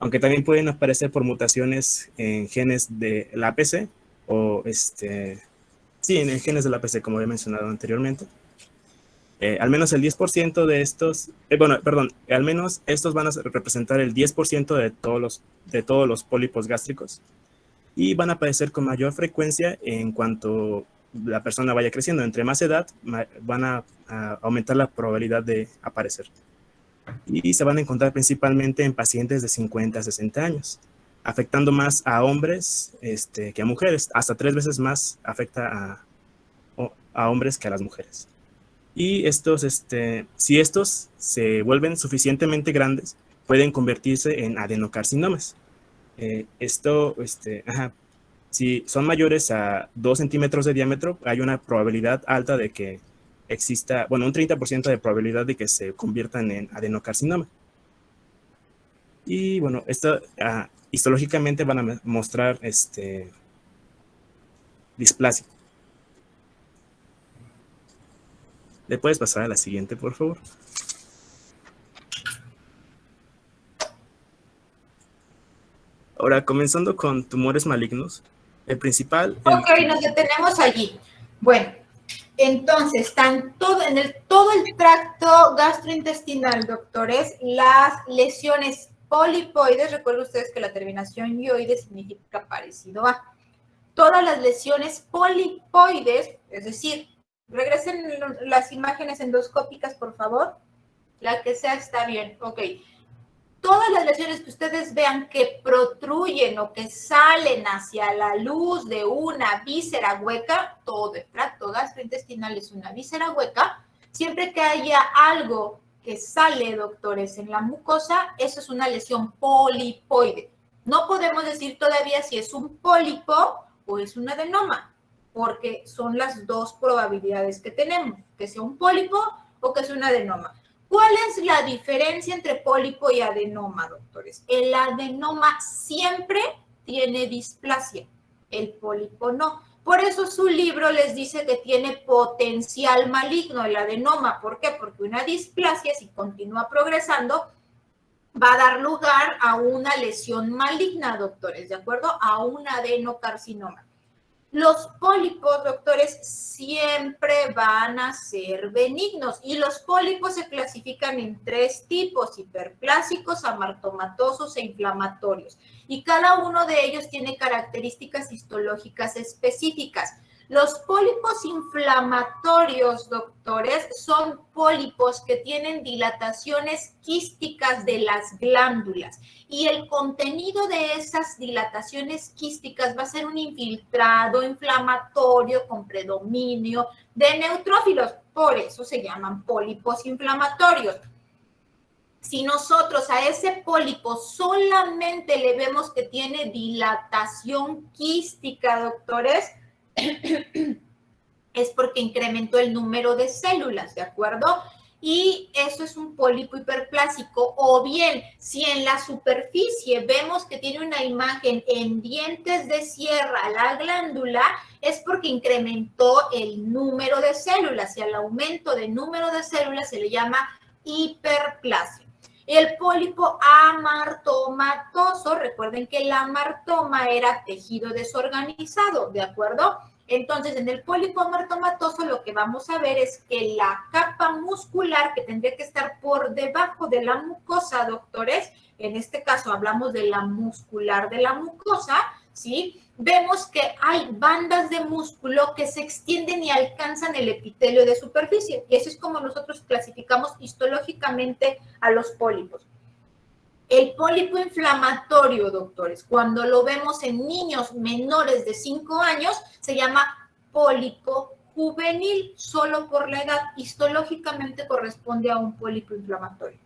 aunque también pueden aparecer por mutaciones en genes de la APC o sí, en genes de la APC, como había mencionado anteriormente. Al menos el 10% de estos, al menos estos van a representar el 10% de todos los pólipos gástricos y van a aparecer con mayor frecuencia en cuanto la persona vaya creciendo. Entre más edad, van a aumentar la probabilidad de aparecer. Y se van a encontrar principalmente en pacientes de 50 a 60 años, afectando más a hombres que a mujeres. Hasta 3 veces más afecta a hombres que a las mujeres. Y si estos se vuelven suficientemente grandes, pueden convertirse en adenocarcinomas. Si son mayores a 2 centímetros de diámetro, hay una probabilidad alta de que exista, un 30% de probabilidad de que se conviertan en adenocarcinoma. Y bueno, histológicamente van a mostrar displasia. ¿Le puedes pasar a la siguiente, por favor? Ahora, comenzando con tumores malignos, el principal... Ok, nos detenemos allí. Bueno, entonces, están todo el tracto gastrointestinal, doctores, las lesiones polipoides, recuerden ustedes que la terminación ioide significa parecido a. Todas las lesiones polipoides, es decir, regresen las imágenes endoscópicas, por favor. La que sea está bien, ok. Todas las lesiones que ustedes vean que protruyen o que salen hacia la luz de una víscera hueca, todo el tracto gastrointestinal es una víscera hueca, siempre que haya algo que sale, doctores, en la mucosa, eso es una lesión polipoide. No podemos decir todavía si es un pólipo o es un adenoma, porque son las dos probabilidades que tenemos, que sea un pólipo o que sea un adenoma. ¿Cuál es la diferencia entre pólipo y adenoma, doctores? El adenoma siempre tiene displasia, el pólipo no. Por eso su libro les dice que tiene potencial maligno el adenoma. ¿Por qué? Porque una displasia, si continúa progresando, va a dar lugar a una lesión maligna, doctores, ¿de acuerdo? A un adenocarcinoma. Los pólipos, doctores, siempre van a ser benignos y los pólipos se clasifican en 3 tipos: hiperplásicos, amartomatosos e inflamatorios. Y cada uno de ellos tiene características histológicas específicas. Los pólipos inflamatorios, doctores, son pólipos que tienen dilataciones quísticas de las glándulas y el contenido de esas dilataciones quísticas va a ser un infiltrado inflamatorio con predominio de neutrófilos. Por eso se llaman pólipos inflamatorios. Si nosotros a ese pólipo solamente le vemos que tiene dilatación quística, doctores, es porque incrementó el número de células, ¿de acuerdo? Y eso es un pólipo hiperplásico. O bien, si en la superficie vemos que tiene una imagen en dientes de sierra la glándula, es porque incrementó el número de células y al aumento de número de células se le llama hiperplasia. El pólipo amartomatoso, recuerden que el amartoma era tejido desorganizado, ¿de acuerdo? Entonces, en el pólipo amartomatoso lo que vamos a ver es que la capa muscular que tendría que estar por debajo de la mucosa, doctores, en este caso hablamos de la muscular de la mucosa, ¿sí? Vemos que hay bandas de músculo que se extienden y alcanzan el epitelio de superficie. Y eso es como nosotros clasificamos histológicamente a los pólipos. El pólipo inflamatorio, doctores, cuando lo vemos en niños menores de 5 años, se llama pólipo juvenil, solo por la edad. Histológicamente corresponde a un pólipo inflamatorio.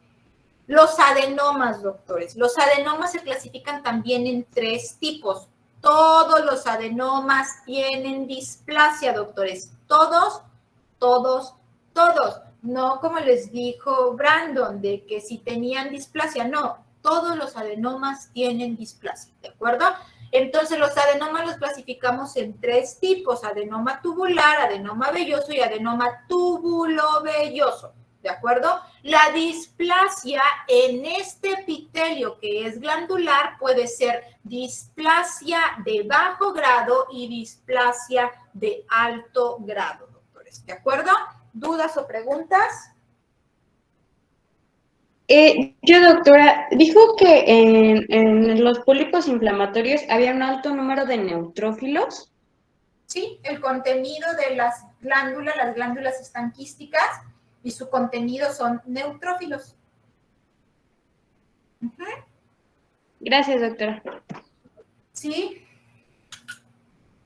Los adenomas, doctores. Los adenomas se clasifican también en 3 tipos. Todos los adenomas tienen displasia, doctores. Todos. No como les dijo Brandon, de que si tenían displasia, no, todos los adenomas tienen displasia, ¿de acuerdo? Entonces los adenomas los clasificamos en 3 tipos, adenoma tubular, adenoma velloso y adenoma tubulovelloso, ¿de acuerdo? La displasia en este epitelio que es glandular puede ser displasia de bajo grado y displasia de alto grado, doctores, ¿de acuerdo? ¿Dudas o preguntas? Doctora, dijo que en los pólipos inflamatorios había un alto número de neutrófilos. Sí, el contenido de las glándulas están quísticas y su contenido son neutrófilos. Gracias, doctora. ¿Sí?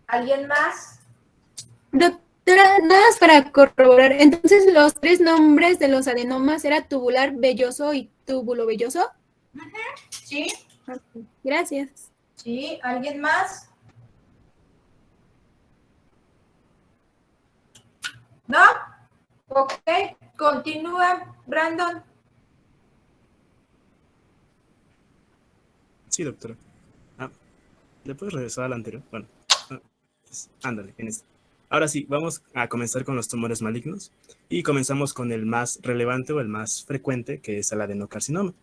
¿Alguien más? Doctora, nada más para corroborar, entonces los 3 nombres de los adenomas era tubular velloso y tubulovelloso. Sí. Okay, gracias. Sí, ¿alguien más? ¿No? Ok, continúa, Brandon. Sí, doctora. ¿Le puedes regresar al anterior? Bueno, ándale, en este. Ahora sí, vamos a comenzar con los tumores malignos y comenzamos con el más relevante o el más frecuente, que es el adenocarcinoma.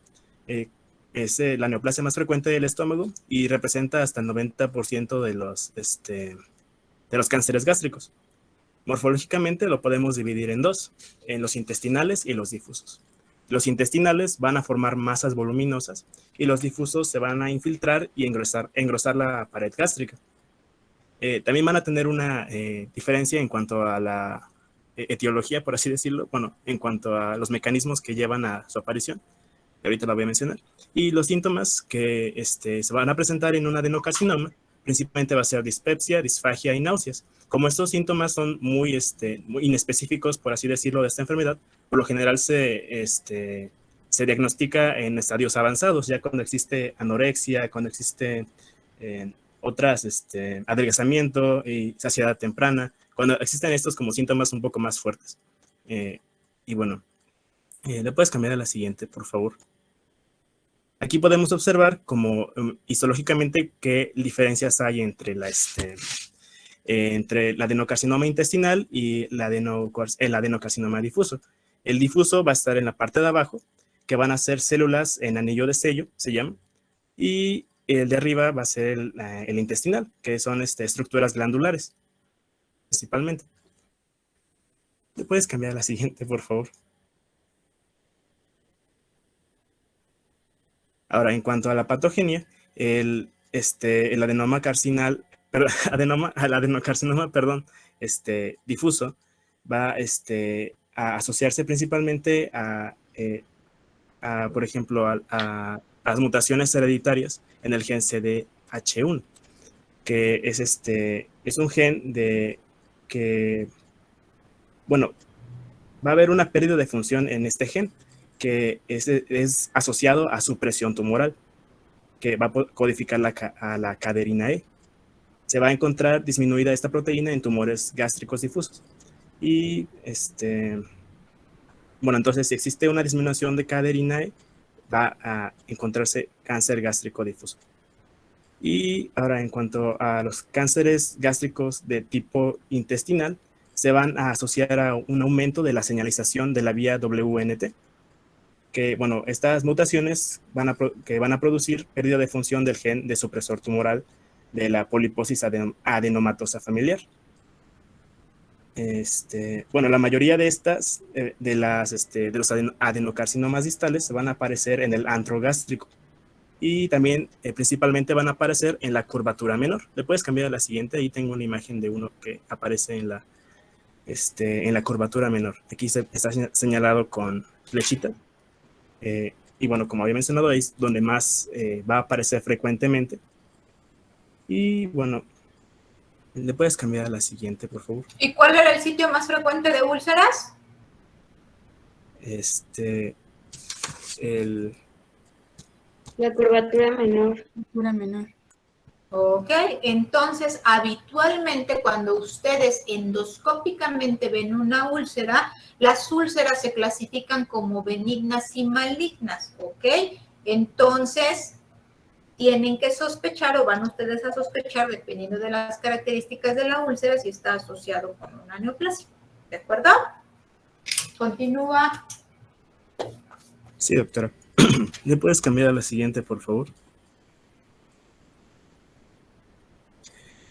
Es la neoplasia más frecuente del estómago y representa hasta el 90% de los cánceres gástricos. Morfológicamente lo podemos dividir en 2, en los intestinales y los difusos. Los intestinales van a formar masas voluminosas y los difusos se van a infiltrar y engrosar la pared gástrica. También van a tener una diferencia en cuanto a la etiología, por así decirlo, bueno, en cuanto a los mecanismos que llevan a su aparición, que ahorita la voy a mencionar, y los síntomas que se van a presentar en un adenocarcinoma, principalmente va a ser dispepsia, disfagia y náuseas. Como estos síntomas son muy inespecíficos, por así decirlo, de esta enfermedad, por lo general se diagnostica en estadios avanzados, ya cuando existe anorexia, cuando existe otras, adelgazamiento y saciedad temprana, cuando existen estos como síntomas un poco más fuertes. Y bueno, ¿le puedes cambiar a la siguiente, por favor? Aquí podemos observar como histológicamente qué diferencias hay entre el adenocarcinoma intestinal y el adenocarcinoma difuso. El difuso va a estar en la parte de abajo, que van a ser células en anillo de sello, se llama, y el de arriba va a ser el intestinal, que son estructuras glandulares, principalmente. ¿Le puedes cambiar a la siguiente, por favor? Ahora, en cuanto a la patogenia, el adenoma carcinal, el adenocarcinoma, difuso, va a asociarse principalmente por ejemplo, a las mutaciones hereditarias en el gen CDH1, que es un gen que, bueno, va a haber una pérdida de función en este gen, que es asociado a supresión tumoral, que va a codificar a la caderina E. Se va a encontrar disminuida esta proteína en tumores gástricos difusos. Y bueno, entonces si existe una disminución de caderina E, va a encontrarse cáncer gástrico difuso. Y ahora, en cuanto a los cánceres gástricos de tipo intestinal, se van a asociar a un aumento de la señalización de la vía WNT, que, bueno, estas mutaciones van a producir pérdida de función del gen de supresor tumoral de la poliposis adenomatosa familiar. Bueno, la mayoría de estas, de los adenocarcinomas distales, se van a aparecer en el antro gástrico y también principalmente van a aparecer en la curvatura menor. Le puedes cambiar a la siguiente, ahí tengo una imagen de uno que aparece en la curvatura menor. Aquí está señalado con flechita. Y bueno, como había mencionado, ahí es donde más va a aparecer frecuentemente. Y bueno, ¿le puedes cambiar a la siguiente, por favor? ¿Y cuál era el sitio más frecuente de úlceras? La curvatura menor. Curvatura menor. Ok, entonces habitualmente cuando ustedes endoscópicamente ven una úlcera, las úlceras se clasifican como benignas y malignas, ¿ok? Entonces tienen que sospechar o van ustedes a sospechar, dependiendo de las características de la úlcera, si está asociado con una neoplasia, ¿de acuerdo? Continúa. Sí, doctora. ¿Le puedes cambiar a la siguiente, por favor?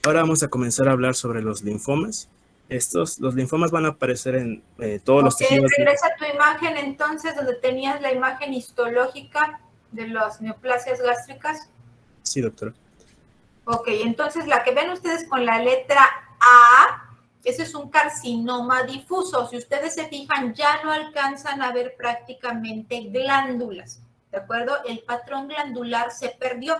Ahora vamos a comenzar a hablar sobre los linfomas. Los linfomas van a aparecer en todos los tejidos. Regresa a tu imagen entonces, donde tenías la imagen histológica de las neoplasias gástricas. Sí, doctora. Ok, entonces la que ven ustedes con la letra A, ese es un carcinoma difuso. Si ustedes se fijan, ya no alcanzan a ver prácticamente glándulas, ¿de acuerdo? El patrón glandular se perdió.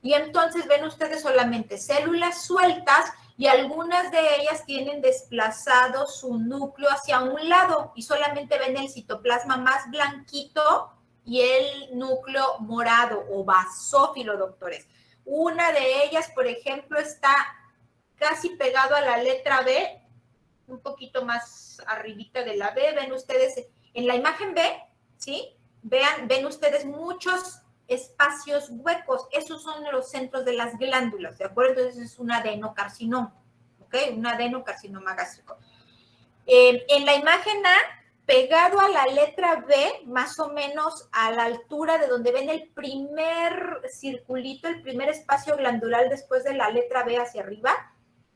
Y entonces ven ustedes solamente células sueltas y algunas de ellas tienen desplazado su núcleo hacia un lado y solamente ven el citoplasma más blanquito y el núcleo morado o basófilo, doctores. Una de ellas, por ejemplo, está casi pegado a la letra B, un poquito más arribita de la B. Ven ustedes en la imagen B, ¿sí? Ven ustedes muchos espacios huecos. Esos son los centros de las glándulas, ¿de acuerdo? Entonces es un adenocarcinoma, ¿ok? Un adenocarcinoma gástrico. En la imagen A, pegado a la letra B, más o menos a la altura de donde ven el primer circulito, el primer espacio glandular después de la letra B hacia arriba,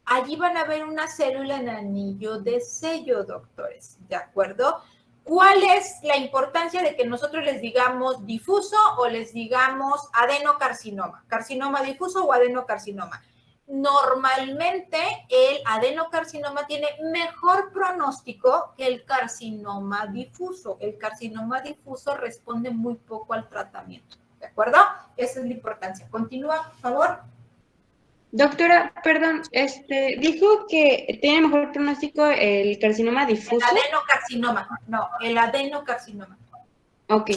allí van a ver una célula en anillo de sello, doctores, ¿de acuerdo? ¿Cuál es la importancia de que nosotros les digamos difuso o les digamos adenocarcinoma? Carcinoma difuso o adenocarcinoma. Normalmente el adenocarcinoma tiene mejor pronóstico que el carcinoma difuso. El carcinoma difuso responde muy poco al tratamiento, ¿de acuerdo? Esa es la importancia. Continúa, por favor. Doctora, perdón, dijo que tiene mejor pronóstico el carcinoma difuso. El adenocarcinoma, no, el adenocarcinoma. Ok.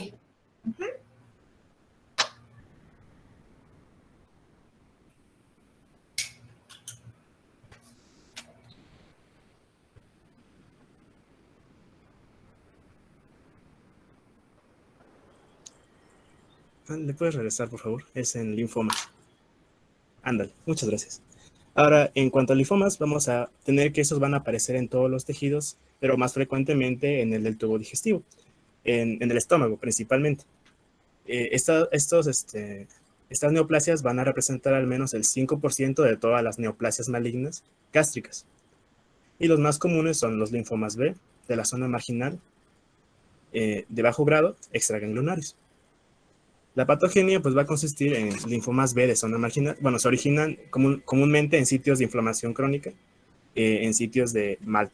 ¿Le puedes regresar, por favor? Es en linfoma. Ándale, muchas gracias. Ahora, en cuanto a linfomas, vamos a tener que esos van a aparecer en todos los tejidos, pero más frecuentemente en el del tubo digestivo, en el estómago principalmente. Estas neoplasias van a representar al menos el 5% de todas las neoplasias malignas gástricas. Y los más comunes son los linfomas B, de la zona marginal, de bajo grado, extraganglionares. La patogenia pues va a consistir en linfomas B de zona marginal. Bueno, se originan comúnmente en sitios de inflamación crónica, en sitios de MALT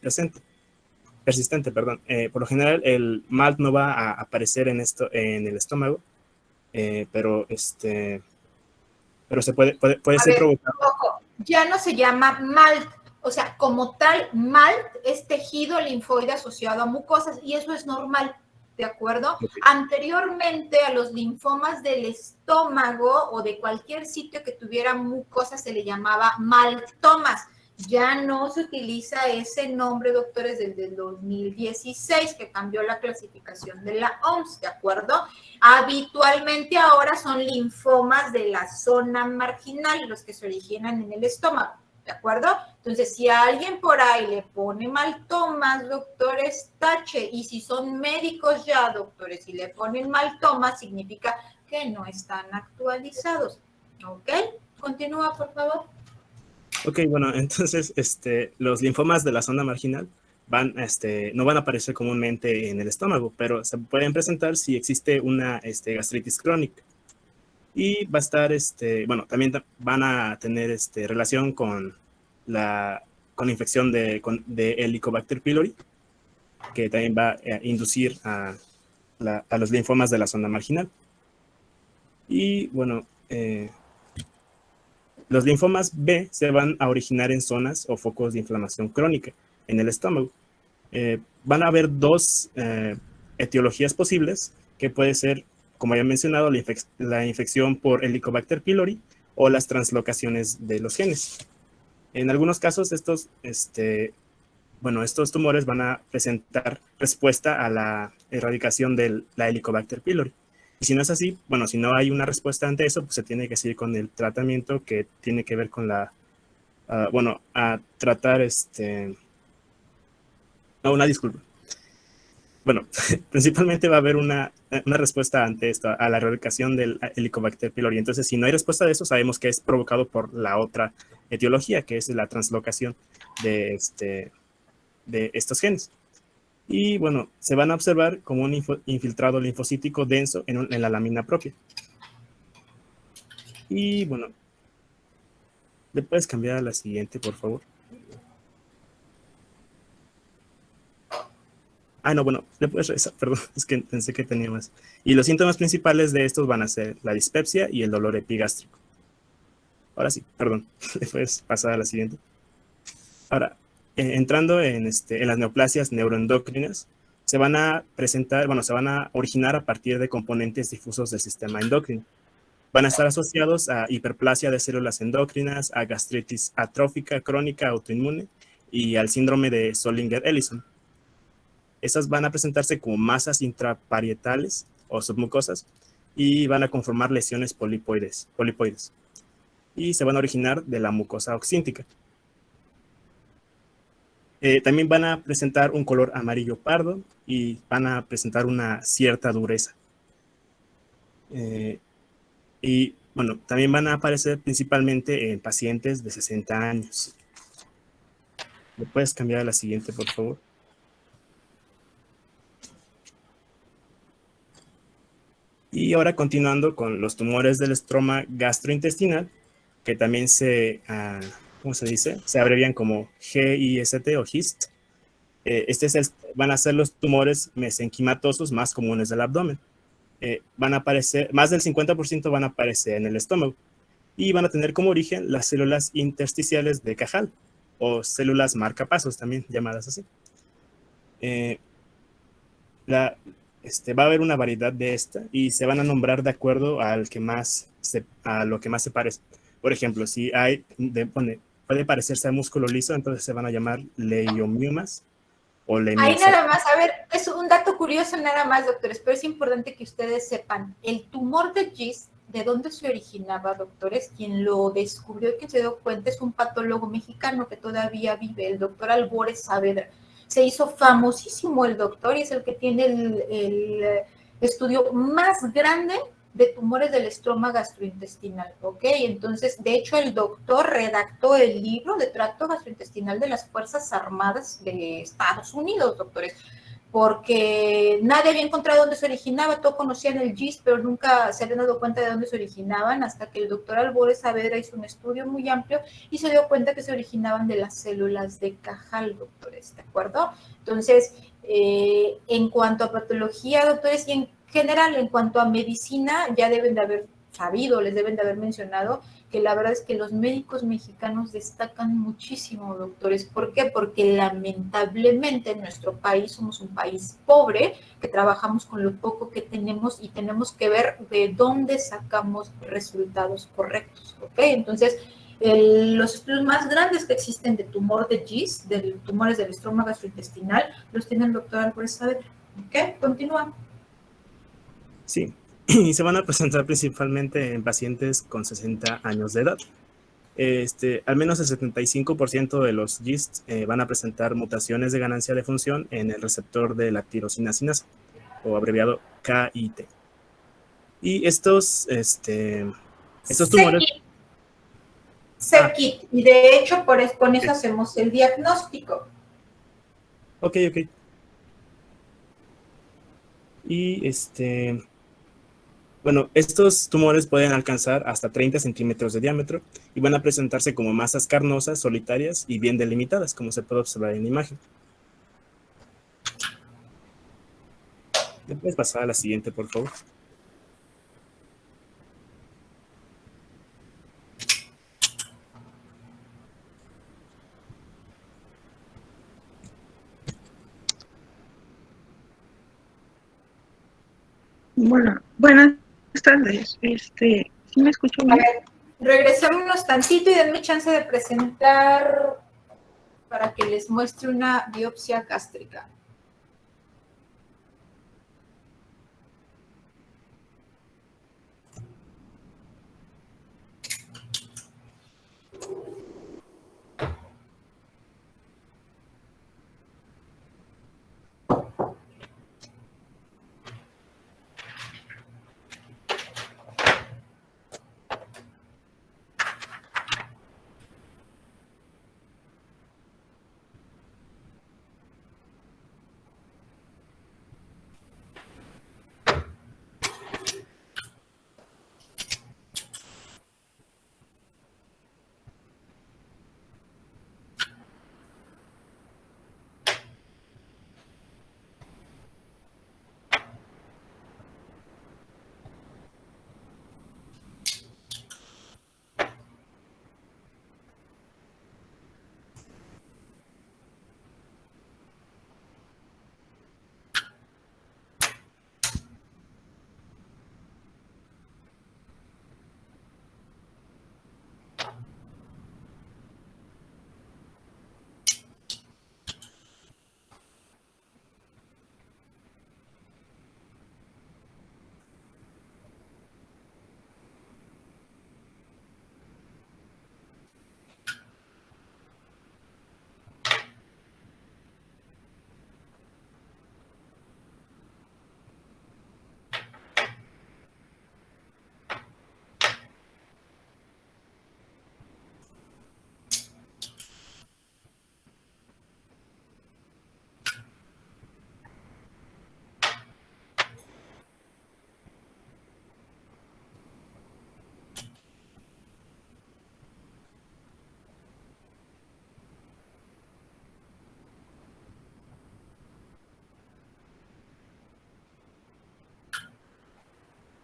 persistente. Por lo general, el MALT no va a aparecer en el estómago, pero se puede ser provocado. Ojo, ya no se llama MALT, o sea, como tal, MALT es tejido linfoide asociado a mucosas y eso es normal. ¿De acuerdo? Okay. Anteriormente a los linfomas del estómago o de cualquier sitio que tuviera mucosa se le llamaba maltomas. Ya no se utiliza ese nombre, doctores, desde el 2016, que cambió la clasificación de la OMS, ¿de acuerdo? Habitualmente ahora son linfomas de la zona marginal, los que se originan en el estómago. ¿De acuerdo? Entonces, si a alguien por ahí le pone maltomas, doctores, tache. Y si son médicos ya, doctores, y le ponen maltomas, significa que no están actualizados. ¿Ok? Continúa, por favor. Ok, bueno, entonces, los linfomas de la zona marginal no van a aparecer comúnmente en el estómago, pero se pueden presentar si existe una gastritis crónica. Y va a estar, también van a tener relación con la infección de Helicobacter pylori, que también va a inducir a los linfomas de la zona marginal. Y bueno, los linfomas B se van a originar en zonas o focos de inflamación crónica en el estómago. Van a haber dos etiologías posibles, que puede ser, como ya he mencionado, la infección por Helicobacter pylori o las translocaciones de los genes. En algunos casos, estos tumores van a presentar respuesta a la erradicación de la Helicobacter pylori. Y si no es así, bueno, si no hay una respuesta ante eso, pues se tiene que seguir con el tratamiento que tiene que ver con a tratar no, una disculpa. Bueno, principalmente va a haber una respuesta ante esto, a la erradicación del Helicobacter pylori. Entonces, si no hay respuesta de eso, sabemos que es provocado por la otra etiología, que es la translocación de estos genes. Y bueno, se van a observar como un infiltrado linfocítico denso en la lámina propia. Y bueno, ¿le puedes cambiar a la siguiente, por favor? No, bueno, le puedes regresar, perdón, es que pensé que tenía más. Y los síntomas principales de estos van a ser la dispepsia y el dolor epigástrico. Ahora sí, perdón, le puedes pasar a la siguiente. Ahora, entrando en las neoplasias neuroendocrinas, se van a originar a partir de componentes difusos del sistema endocrino. Van a estar asociados a hiperplasia de células endocrinas, a gastritis atrófica crónica autoinmune y al síndrome de Zollinger-Ellison. Estas van a presentarse como masas intraparietales o submucosas y van a conformar lesiones polipoides. Y se van a originar de la mucosa oxíntica. También van a presentar un color amarillo pardo y van a presentar una cierta dureza. Y bueno, también van a aparecer principalmente en pacientes de 60 años. ¿Me puedes cambiar a la siguiente, por favor? Y ahora continuando con los tumores del estroma gastrointestinal, que también ¿cómo se dice? Se abrevian como GIST o GIST. Van a ser los tumores mesenquimatosos más comunes del abdomen. Van a aparecer, más del 50% van a aparecer en el estómago y van a tener como origen las células intersticiales de Cajal o células marcapasos, también llamadas así. Va a haber una variedad de esta y se van a nombrar de acuerdo a lo que más se parece. Por ejemplo, si puede parecerse a músculo liso, entonces se van a llamar leiomiomas o Ahí nada más, a ver, es un dato curioso nada más, doctores, pero es importante que ustedes sepan, el tumor de GIST, ¿de dónde se originaba, doctores? Quien lo descubrió y quien se dio cuenta es un patólogo mexicano que todavía vive, el doctor Albores Saavedra. Se hizo famosísimo el doctor y es el que tiene el estudio más grande de tumores del estroma gastrointestinal, ¿ok? Entonces, de hecho, el doctor redactó el libro de tracto gastrointestinal de las Fuerzas Armadas de Estados Unidos, doctores, porque nadie había encontrado dónde se originaba, todos conocían el GIST, pero nunca se habían dado cuenta de dónde se originaban, hasta que el doctor Albores Saavedra hizo un estudio muy amplio y se dio cuenta que se originaban de las células de Cajal, doctores, ¿de acuerdo? Entonces, en cuanto a patología, doctores, y en general, en cuanto a medicina, ya deben de haber sabido, les deben de haber mencionado que la verdad es que los médicos mexicanos destacan muchísimo, doctores. ¿Por qué? Porque lamentablemente en nuestro país somos un país pobre, que trabajamos con lo poco que tenemos y tenemos que ver de dónde sacamos resultados correctos, ¿ok? Entonces, los estudios más grandes que existen de tumor de GIST, de tumores del estroma gastrointestinal, los tiene el doctor Albores Saavedra, ¿ok? Continúa. Sí, y se van a presentar principalmente en pacientes con 60 años de edad. Al menos el 75% de los GIST van a presentar mutaciones de ganancia de función en el receptor de la tirosina sinasa, o abreviado KIT. Y estos tumores... CKIT, y de hecho con eso hacemos el diagnóstico. Ok. Y bueno, estos tumores pueden alcanzar hasta 30 centímetros de diámetro y van a presentarse como masas carnosas, solitarias y bien delimitadas, como se puede observar en la imagen. ¿Me puedes pasar a la siguiente, por favor? Bueno, buenas tardes. ¿Sí me escucho bien? A ver, Regresémonos tantito y denme chance de presentar para que les muestre una biopsia gástrica.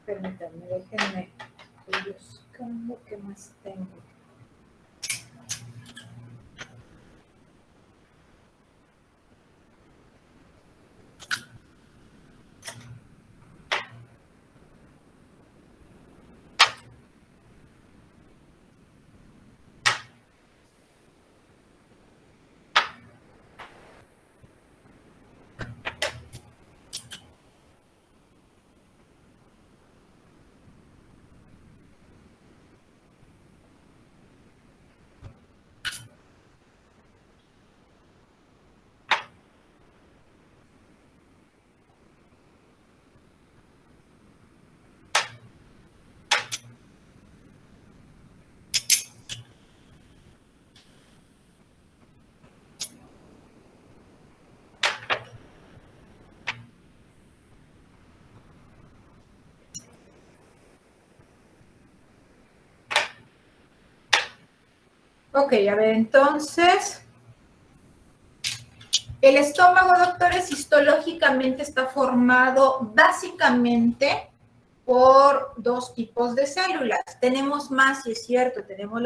Permítanme, déjenme, estoy buscando qué más tengo. Ok, a ver, entonces, el estómago, doctores, histológicamente está formado básicamente por dos tipos de células. Tenemos más, sí es cierto, tenemos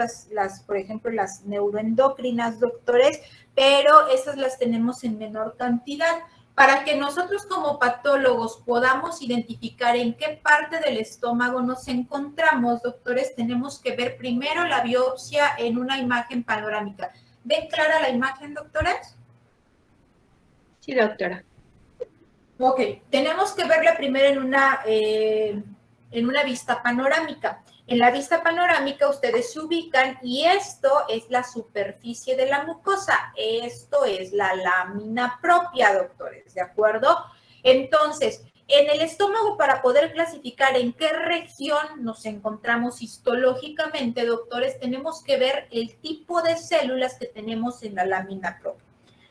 por ejemplo, las neuroendocrinas, doctores, pero esas las tenemos en menor cantidad. Para que nosotros como patólogos podamos identificar en qué parte del estómago nos encontramos, doctores, tenemos que ver primero la biopsia en una imagen panorámica. ¿Ven clara la imagen, doctores? Sí, doctora. Ok, tenemos que verla primero en una vista panorámica. En la vista panorámica ustedes se ubican y esto es la superficie de la mucosa. Esto es la lámina propia, doctores, ¿de acuerdo? Entonces, en el estómago, para poder clasificar en qué región nos encontramos histológicamente, doctores, tenemos que ver el tipo de células que tenemos en la lámina propia.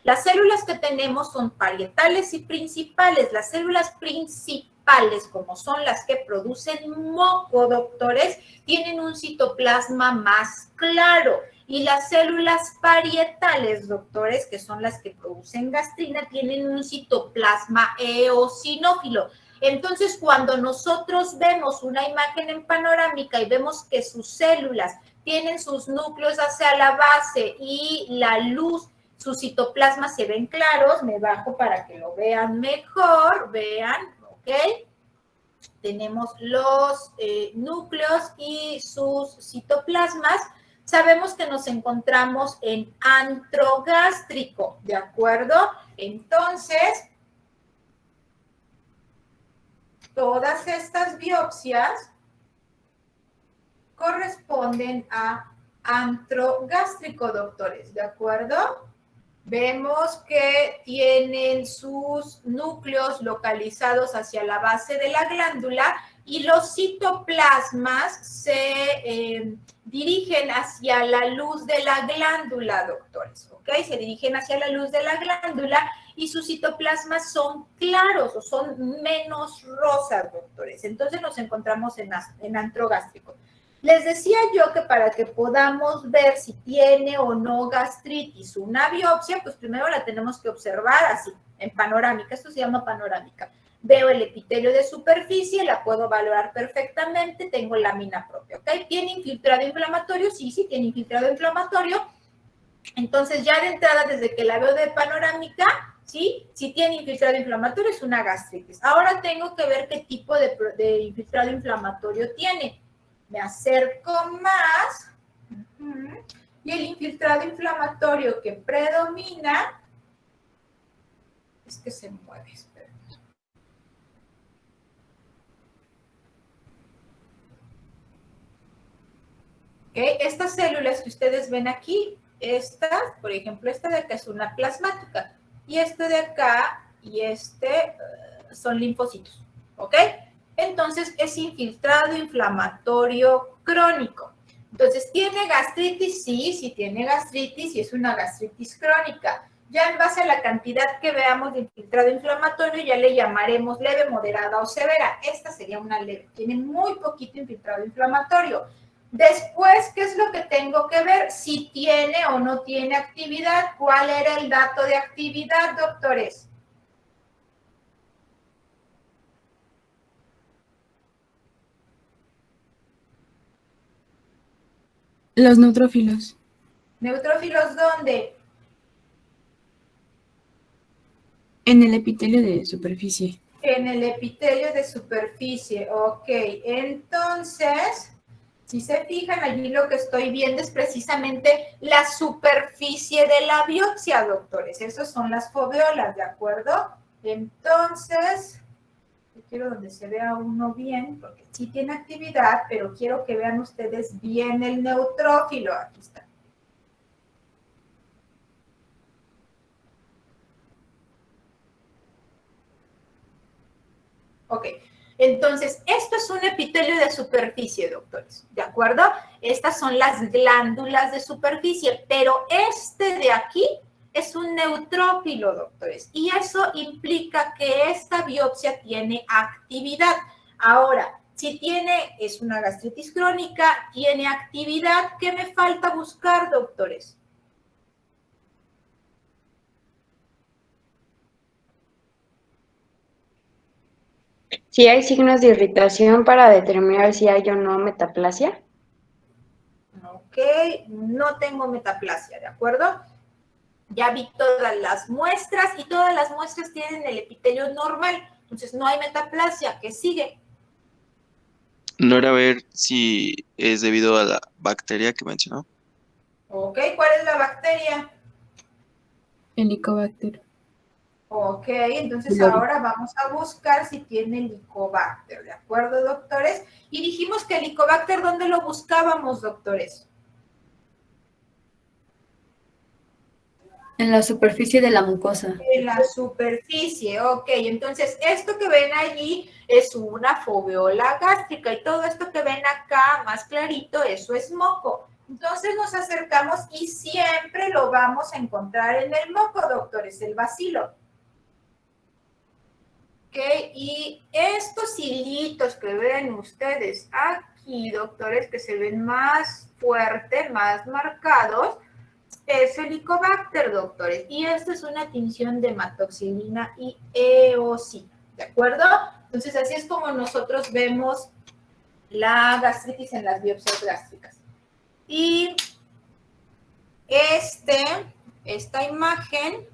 Las células que tenemos son parietales y principales. Las células principales, como son las que producen moco, doctores, tienen un citoplasma más claro. Y las células parietales, doctores, que son las que producen gastrina, tienen un citoplasma eosinófilo. Entonces, cuando nosotros vemos una imagen en panorámica y vemos que sus células tienen sus núcleos hacia la base y la luz, sus citoplasmas se ven claros, me bajo para que lo vean mejor, vean, ¿ok? tenemos los núcleos y sus citoplasmas, sabemos que nos encontramos en antro gástrico, ¿de acuerdo? Entonces, todas estas biopsias corresponden a antro gástrico, doctores, ¿de acuerdo? Vemos que tienen sus núcleos localizados hacia la base de la glándula y los citoplasmas se dirigen hacia la luz de la glándula, doctores, ¿ok? Se dirigen hacia la luz de la glándula y sus citoplasmas son claros o son menos rosas, doctores. Entonces nos encontramos en antro gástrico. Les decía yo que para que podamos ver si tiene o no gastritis una biopsia, pues primero la tenemos que observar así, en panorámica. Esto se llama panorámica. Veo el epitelio de superficie, la puedo valorar perfectamente, tengo lámina propia, ¿ok? ¿Tiene infiltrado inflamatorio? Sí, sí, tiene infiltrado inflamatorio. Entonces, ya de entrada, desde que la veo de panorámica, ¿sí? Si tiene infiltrado inflamatorio, es una gastritis. Ahora tengo que ver qué tipo de infiltrado inflamatorio tiene. Me acerco más. Y el infiltrado inflamatorio que predomina es que se mueve. Espera. ¿Okay? Estas células que ustedes ven aquí, esta, por ejemplo, esta de acá es una plasmática. Y este de acá y este son linfocitos. ¿Ok? Entonces, es infiltrado inflamatorio crónico. Entonces, ¿tiene gastritis? Sí, sí tiene gastritis y es una gastritis crónica. Ya en base a la cantidad que veamos de infiltrado inflamatorio, ya le llamaremos leve, moderada o severa. Esta sería una leve. Tiene muy poquito infiltrado inflamatorio. Después, ¿qué es lo que tengo que ver? Si tiene o no tiene actividad. ¿Cuál era el dato de actividad, doctores? Los neutrófilos. ¿Neutrófilos dónde? En el epitelio de superficie. En el epitelio de superficie, ok. Entonces, si se fijan, allí lo que estoy viendo es precisamente la superficie de la biopsia, doctores. Esas son las foveolas, ¿de acuerdo? Entonces, yo quiero donde se vea uno bien, porque sí tiene actividad, pero quiero que vean ustedes bien el neutrófilo. Aquí está. Ok, entonces, esto es un epitelio de superficie, doctores, ¿de acuerdo? Estas son las glándulas de superficie, pero este de aquí es un neutrófilo, doctores, y eso implica que esta biopsia tiene actividad. Ahora, si es una gastritis crónica, tiene actividad, ¿qué me falta buscar, doctores? Si hay signos de irritación para determinar si hay o no metaplasia. Ok, no tengo metaplasia, ¿de acuerdo? Ya vi todas las muestras y todas las muestras tienen el epitelio normal, entonces no hay metaplasia. ¿Qué sigue? No era ver si es debido a la bacteria que mencionó. Ok, ¿cuál es la bacteria? Helicobacter. Ok, entonces ahora vamos a buscar si tiene Helicobacter, ¿de acuerdo, doctores? Y dijimos que Helicobacter, ¿dónde lo buscábamos, doctores? En la superficie de la mucosa. En la superficie, ok. Entonces, esto que ven allí es una foveola gástrica y todo esto que ven acá más clarito, eso es moco. Entonces nos acercamos y siempre lo vamos a encontrar en el moco, doctores, el bacilo. Ok, y estos hilitos que ven ustedes aquí, doctores, que se ven más fuertes, más marcados, es Helicobacter, doctores. Y esta es una tinción de hematoxilina y eosina, ¿de acuerdo? Entonces, así es como nosotros vemos la gastritis en las biopsias gástricas. Y esta imagen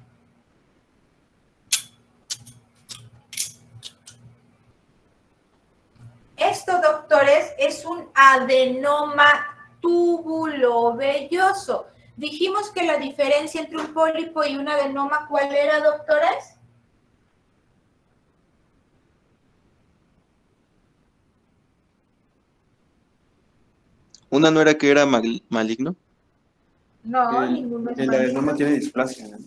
Esto, doctores, es un adenoma tubulovelloso. Dijimos que la diferencia entre un pólipo y un adenoma, ¿cuál era, doctores? ¿Una no era que era maligno? No, ninguno es El maligno. adenoma tiene displasia, ¿no?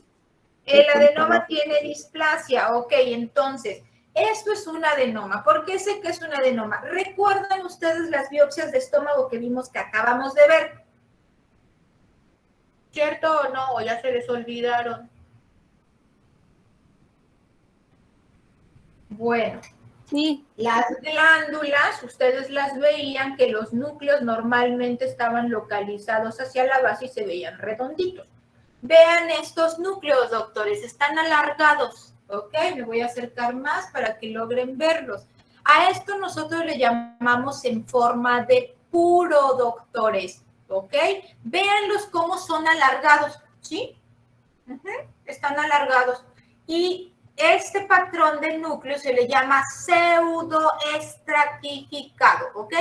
El adenoma tiene displasia. Ok, entonces, esto es un adenoma. ¿Por qué sé que es un adenoma? ¿Recuerdan ustedes las biopsias de estómago que vimos que acabamos de ver? ¿Cierto o no? ¿O ya se les olvidaron? Bueno, Sí, las glándulas, ustedes las veían que los núcleos normalmente estaban localizados hacia la base y se veían redonditos. Vean estos núcleos, doctores, están alargados, ¿ok? Me voy a acercar más para que logren verlos. A esto nosotros le llamamos en forma de puro, doctores, ¿ok? Véanlos cómo son alargados, ¿sí? Están alargados. Y este patrón de núcleo se le llama pseudoestratificado, ¿ok?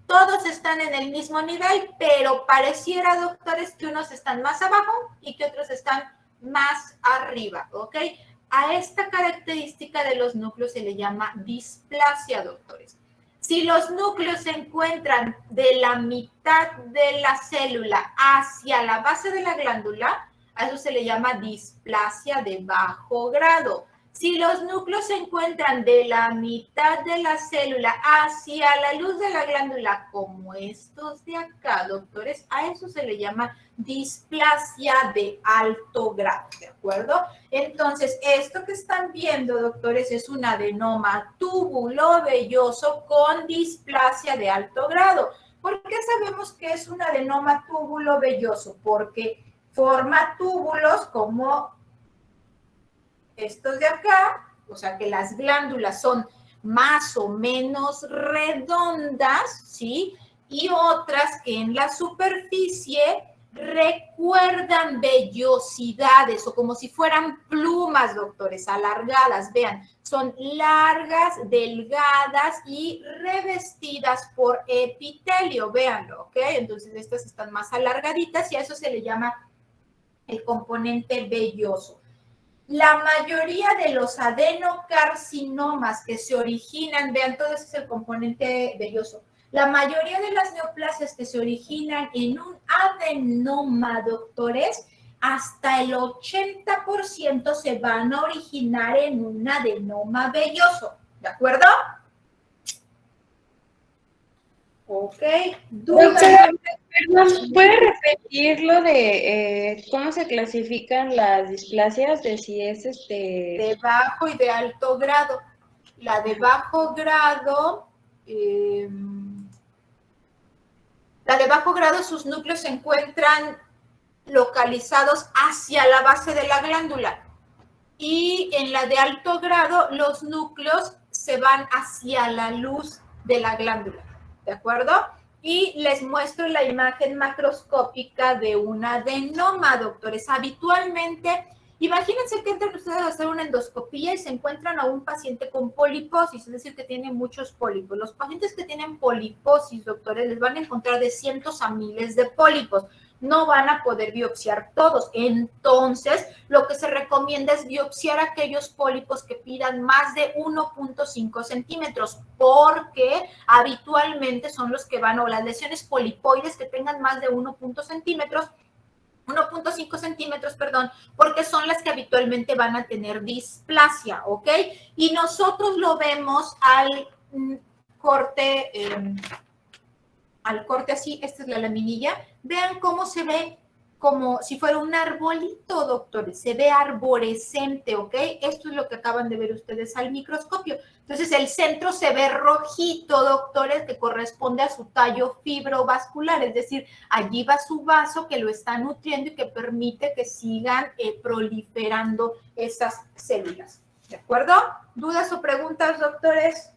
Todos están en el mismo nivel, pero pareciera, doctores, que unos están más abajo y que otros están más arriba, ¿ok? A esta característica de los núcleos se le llama displasia, doctores. Si los núcleos se encuentran de la mitad de la célula hacia la base de la glándula, a eso se le llama displasia de bajo grado. Si los núcleos se encuentran de la mitad de la célula hacia la luz de la glándula, como estos de acá, doctores, a eso se le llama displasia de alto grado, ¿de acuerdo? Entonces, esto que están viendo, doctores, es un adenoma tubulovelloso con displasia de alto grado. ¿Por qué sabemos que es un adenoma tubulovelloso? Porque forma túbulos como estos de acá, o sea que las glándulas son más o menos redondas, ¿sí? Y otras que en la superficie recuerdan vellosidades o como si fueran plumas, doctores, alargadas. Vean, son largas, delgadas y revestidas por epitelio, véanlo, ¿ok? Entonces estas están más alargaditas y a eso se le llama el componente velloso. La mayoría de los adenocarcinomas que se originan, vean, todo ese es el componente velloso. La mayoría de las neoplasias que se originan en un adenoma, doctores, hasta el 80% se van a originar en un adenoma velloso. ¿De acuerdo? Ok. Doctora, perdón, ¿puede repetir lo de cómo se clasifican las displasias? De si es de bajo y de alto grado. La de bajo grado, sus núcleos se encuentran localizados hacia la base de la glándula. Y en la de alto grado, los núcleos se van hacia la luz de la glándula. ¿De acuerdo? Y les muestro la imagen macroscópica de un adenoma, doctores. Habitualmente, imagínense que entran ustedes a hacer una endoscopía y se encuentran a un paciente con poliposis, es decir, que tiene muchos pólipos. Los pacientes que tienen poliposis, doctores, les van a encontrar de cientos a miles de pólipos. No van a poder biopsiar todos. Entonces, lo que se recomienda es biopsiar aquellos pólipos que pidan más de 1.5 centímetros, porque habitualmente son los que van, o las lesiones polipoides que tengan más de 1.5 centímetros, perdón, porque son las que habitualmente van a tener displasia, ¿ok? Y nosotros lo vemos al corte así, esta es la laminilla. Vean cómo se ve como si fuera un arbolito, doctores. Se ve arborescente, ¿ok? Esto es lo que acaban de ver ustedes al microscopio. Entonces, el centro se ve rojito, doctores, que corresponde a su tallo fibrovascular. Es decir, allí va su vaso que lo está nutriendo y que permite que sigan proliferando esas células. ¿De acuerdo? ¿Dudas o preguntas, doctores?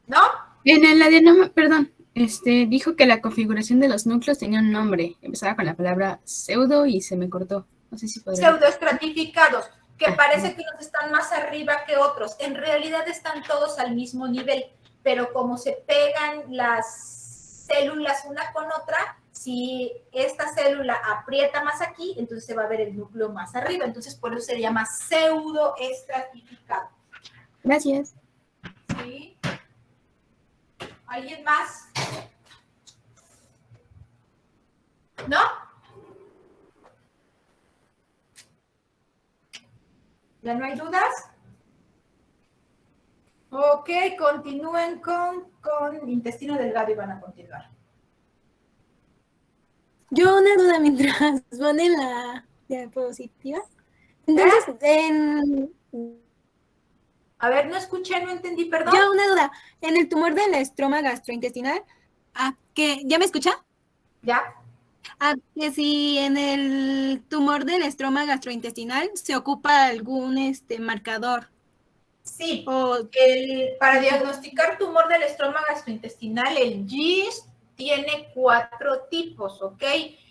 ¿No? En el adenoma, perdón, dijo que la configuración de los núcleos tenía un nombre. Empezaba con la palabra pseudo y se me cortó. No sé si podría. Pseudoestratificados. que parece que unos están más arriba que otros. En realidad están todos al mismo nivel, pero como se pegan las células una con otra, si esta célula aprieta más aquí, entonces se va a ver el núcleo más arriba. Entonces, por eso se llama pseudoestratificado. Gracias. ¿Sí? ¿Alguien más? ¿No? ¿Ya no hay dudas? Ok, continúen con intestino delgado y van a continuar. Yo una duda mientras ponen la diapositiva. Entonces, A ver, no escuché, no entendí, perdón. yo una duda. En el tumor del estroma gastrointestinal, ¿ya me escucha? ¿Ya? Que si en el tumor del estroma gastrointestinal se ocupa algún marcador. Sí. O, Para diagnosticar tumor del estroma gastrointestinal, el GIST tiene 4 tipos, ¿ok?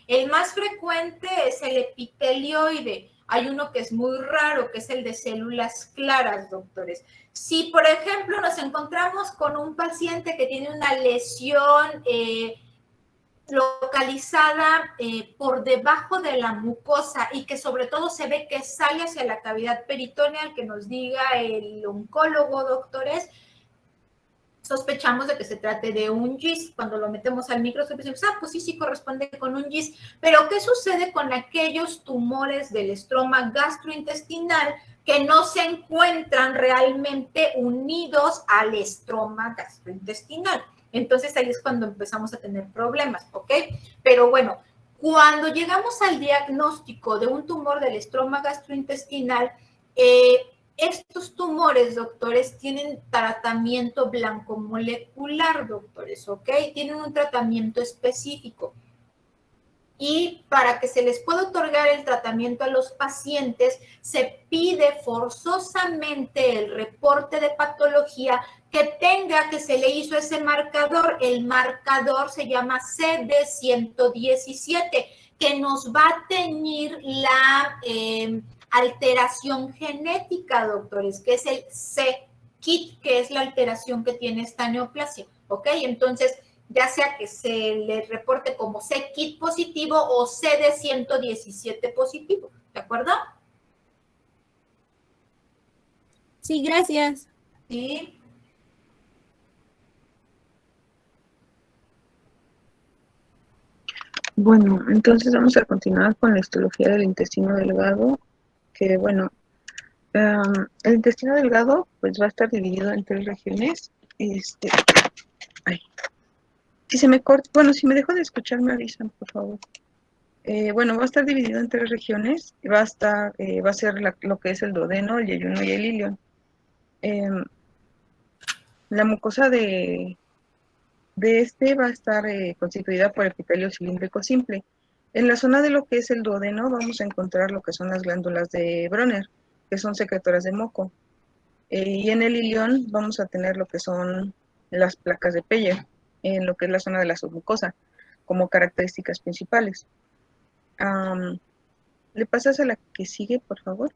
El más frecuente es el epitelioide. Hay uno que es muy raro, que es el de células claras, doctores. Si, por ejemplo, nos encontramos con un paciente que tiene una lesión localizada por debajo de la mucosa y que sobre todo se ve que sale hacia la cavidad peritoneal, que nos diga el oncólogo, doctores, sospechamos de que se trate de un GIST. Cuando lo metemos al microscopio, decimos, pues sí corresponde con un GIST. Pero, ¿qué sucede con aquellos tumores del estroma gastrointestinal que no se encuentran realmente unidos al estroma gastrointestinal? Entonces, ahí es cuando empezamos a tener problemas, ¿ok? Pero bueno, cuando llegamos al diagnóstico de un tumor del estroma gastrointestinal, estos tumores, doctores, tienen tratamiento blancomolecular, doctores, ¿ok? Tienen un tratamiento específico. Y para que se les pueda otorgar el tratamiento a los pacientes, se pide forzosamente el reporte de patología que tenga que se le hizo ese marcador. El marcador se llama CD117, que nos va a teñir la alteración genética, doctores, que es el c-KIT, que es la alteración que tiene esta neoplasia, ¿ok? Entonces, ya sea que se le reporte como c-KIT positivo o CD117 positivo, ¿de acuerdo? Sí, gracias. Sí. Bueno, entonces vamos a continuar con la histología del intestino delgado, que bueno, el intestino delgado pues va a estar dividido en 3 regiones. Si se me corta, bueno, si me dejo de escuchar me avisan, por favor. Bueno, va a estar dividido en 3 regiones, va a ser lo que es el duodeno, el yeyuno y el ilion. La mucosa de va a estar constituida por epitelio cilíndrico simple. En la zona de lo que es el duodeno vamos a encontrar lo que son las glándulas de Bronner, que son secretoras de moco. Y en el ilion vamos a tener lo que son las placas de Peyer, en lo que es la zona de la submucosa, como características principales. ¿Le pasas a la que sigue, por favor?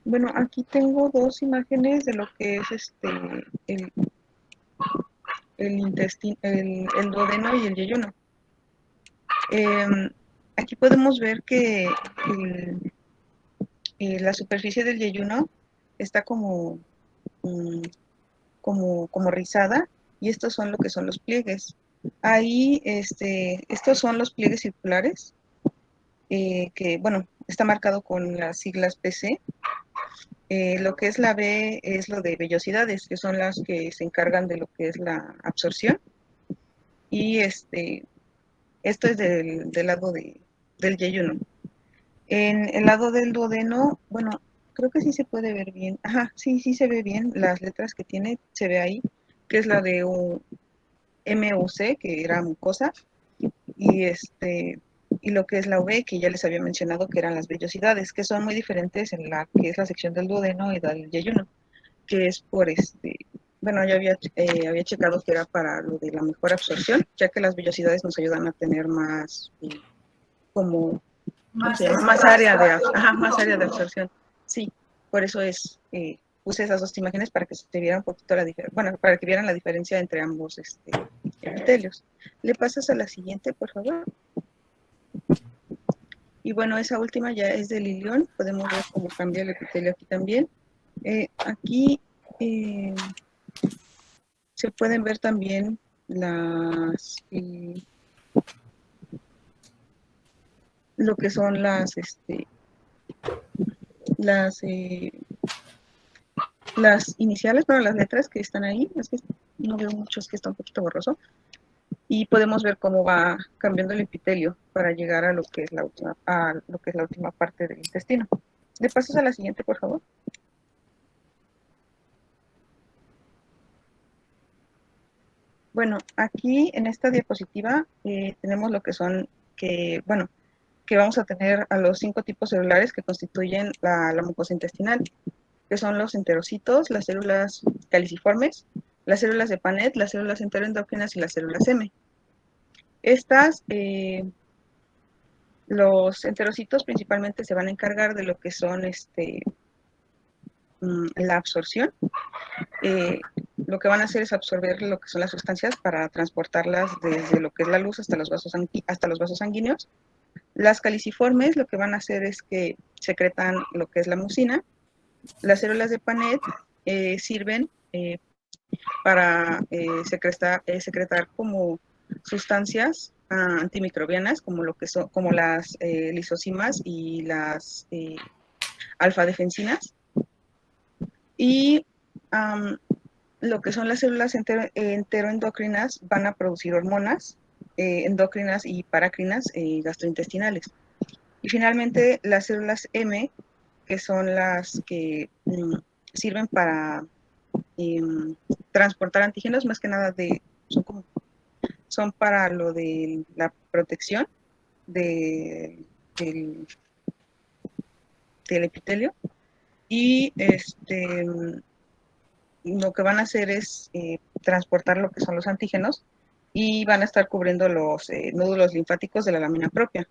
Bueno, aquí tengo 2 imágenes de lo que es el intestino, el duodeno y el yeyuno. Aquí podemos ver que la superficie del yeyuno está como rizada, y estos son lo que son los pliegues. Ahí, estos son los pliegues circulares, que, bueno, está marcado con las siglas PC. Lo que es la B es lo de vellosidades, que son las que se encargan de lo que es la absorción. Y esto es del lado del yeyuno. En el lado del duodeno, bueno, creo que sí se puede ver bien. Ajá, sí se ve bien. Las letras que tiene, se ve ahí, que es la de MUC, que era mucosa, y y lo que es la V, que ya les había mencionado que eran las vellosidades, que son muy diferentes en la que es la sección del duodeno y del yeyuno, que es bueno, yo había checado que era para lo de la mejor absorción, ya que las vellosidades nos ayudan a tener más, como, ¿cómo se llama? Más área más área de absorción. Sí, por eso puse esas dos imágenes para que se viera un poquito la diferencia, bueno, para que vieran la diferencia entre ambos epitelios. ¿Le pasas a la siguiente, por favor? Y bueno, esa última ya es del ilión. Podemos ver cómo cambia el epitelio aquí también. Aquí se pueden ver también lo que son las iniciales, bueno, las letras que están ahí. Es que no veo muchos, que está un poquito borroso. Y podemos ver cómo va cambiando el epitelio para llegar a lo que es la última parte del intestino. ¿Le pasas a la siguiente, por favor? Bueno, aquí en esta diapositiva tenemos lo que son, que vamos a tener a los 5 tipos celulares que constituyen la mucosa intestinal, que son los enterocitos, las células caliciformes, las células de Paneth, las células enteroendocrinas y las células M. Estas, los enterocitos principalmente se van a encargar de lo que son la absorción. Lo que van a hacer es absorber lo que son las sustancias para transportarlas desde lo que es la luz hasta los vasos sanguíneos. Las caliciformes lo que van a hacer es que secretan lo que es la mucina. Las células de Paneth sirven para secretar como sustancias antimicrobianas, como las lisocimas y las alfa-defensinas. Y lo que son las células enteroendocrinas van a producir hormonas endocrinas y paracrinas gastrointestinales. Y finalmente las células M, que son las que sirven para transportar antígenos, más que nada son para lo de la protección del epitelio. Y lo que van a hacer es transportar lo que son los antígenos y van a estar cubriendo los nódulos linfáticos de la lámina propia.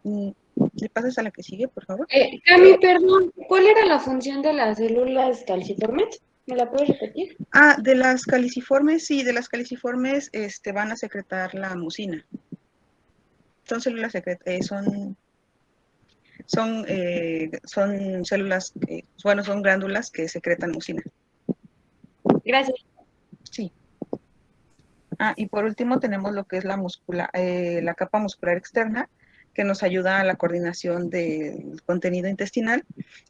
¿Le pasas a la que sigue, por favor? Cami, perdón, ¿cuál era la función de las células caliciformes? ¿Me la puedes repetir? De las caliciformes, sí, de las caliciformes van a secretar la mucina. Son células son células, son glándulas que secretan mucina. Gracias. Sí. Y por último tenemos lo que es la capa muscular externa, que nos ayuda a la coordinación del contenido intestinal,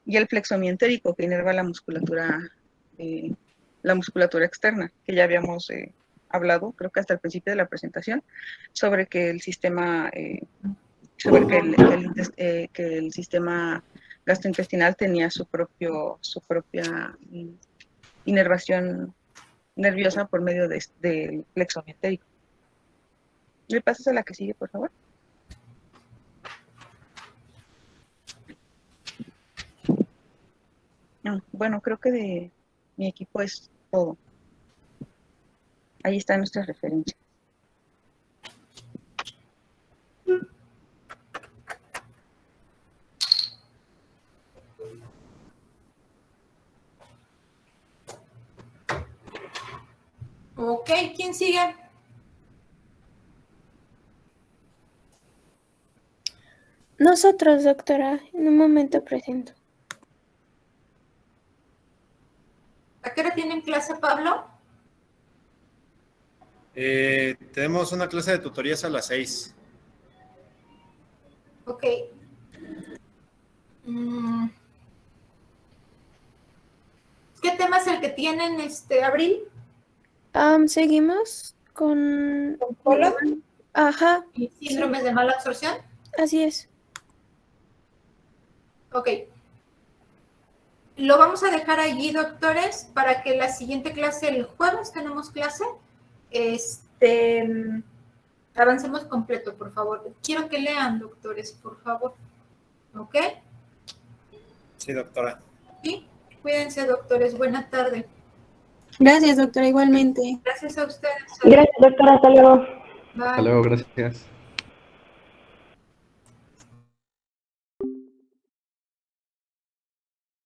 y el flexo mientérico, que inerva la musculatura externa, que ya habíamos hablado, creo que hasta el principio de la presentación, sobre que el sistema que el sistema gastrointestinal tenía su propia inervación nerviosa por medio del plexo mientérico. ¿Le pasas a la que sigue, por favor? Bueno, creo que de mi equipo es todo. Ahí están nuestras referencias. Ok, ¿quién sigue? Nosotros, doctora, en un momento presento. ¿A qué hora tienen clase, Pablo? Tenemos una clase de tutorías a las 6. Ok. ¿Qué tema es el que tienen, Abril? Seguimos con... ¿Con colon? Ajá. ¿Y síndromes de mala absorción? Así es. Ok. Lo vamos a dejar allí, doctores, para que la siguiente clase, el jueves tenemos clase, avancemos completo, por favor. Quiero que lean, doctores, por favor. ¿Ok? Sí, doctora. Sí. Cuídense, doctores. Buena tarde. Gracias, doctora, igualmente. Gracias a ustedes. Gracias, doctora. Hasta luego. Bye. Hasta luego, gracias.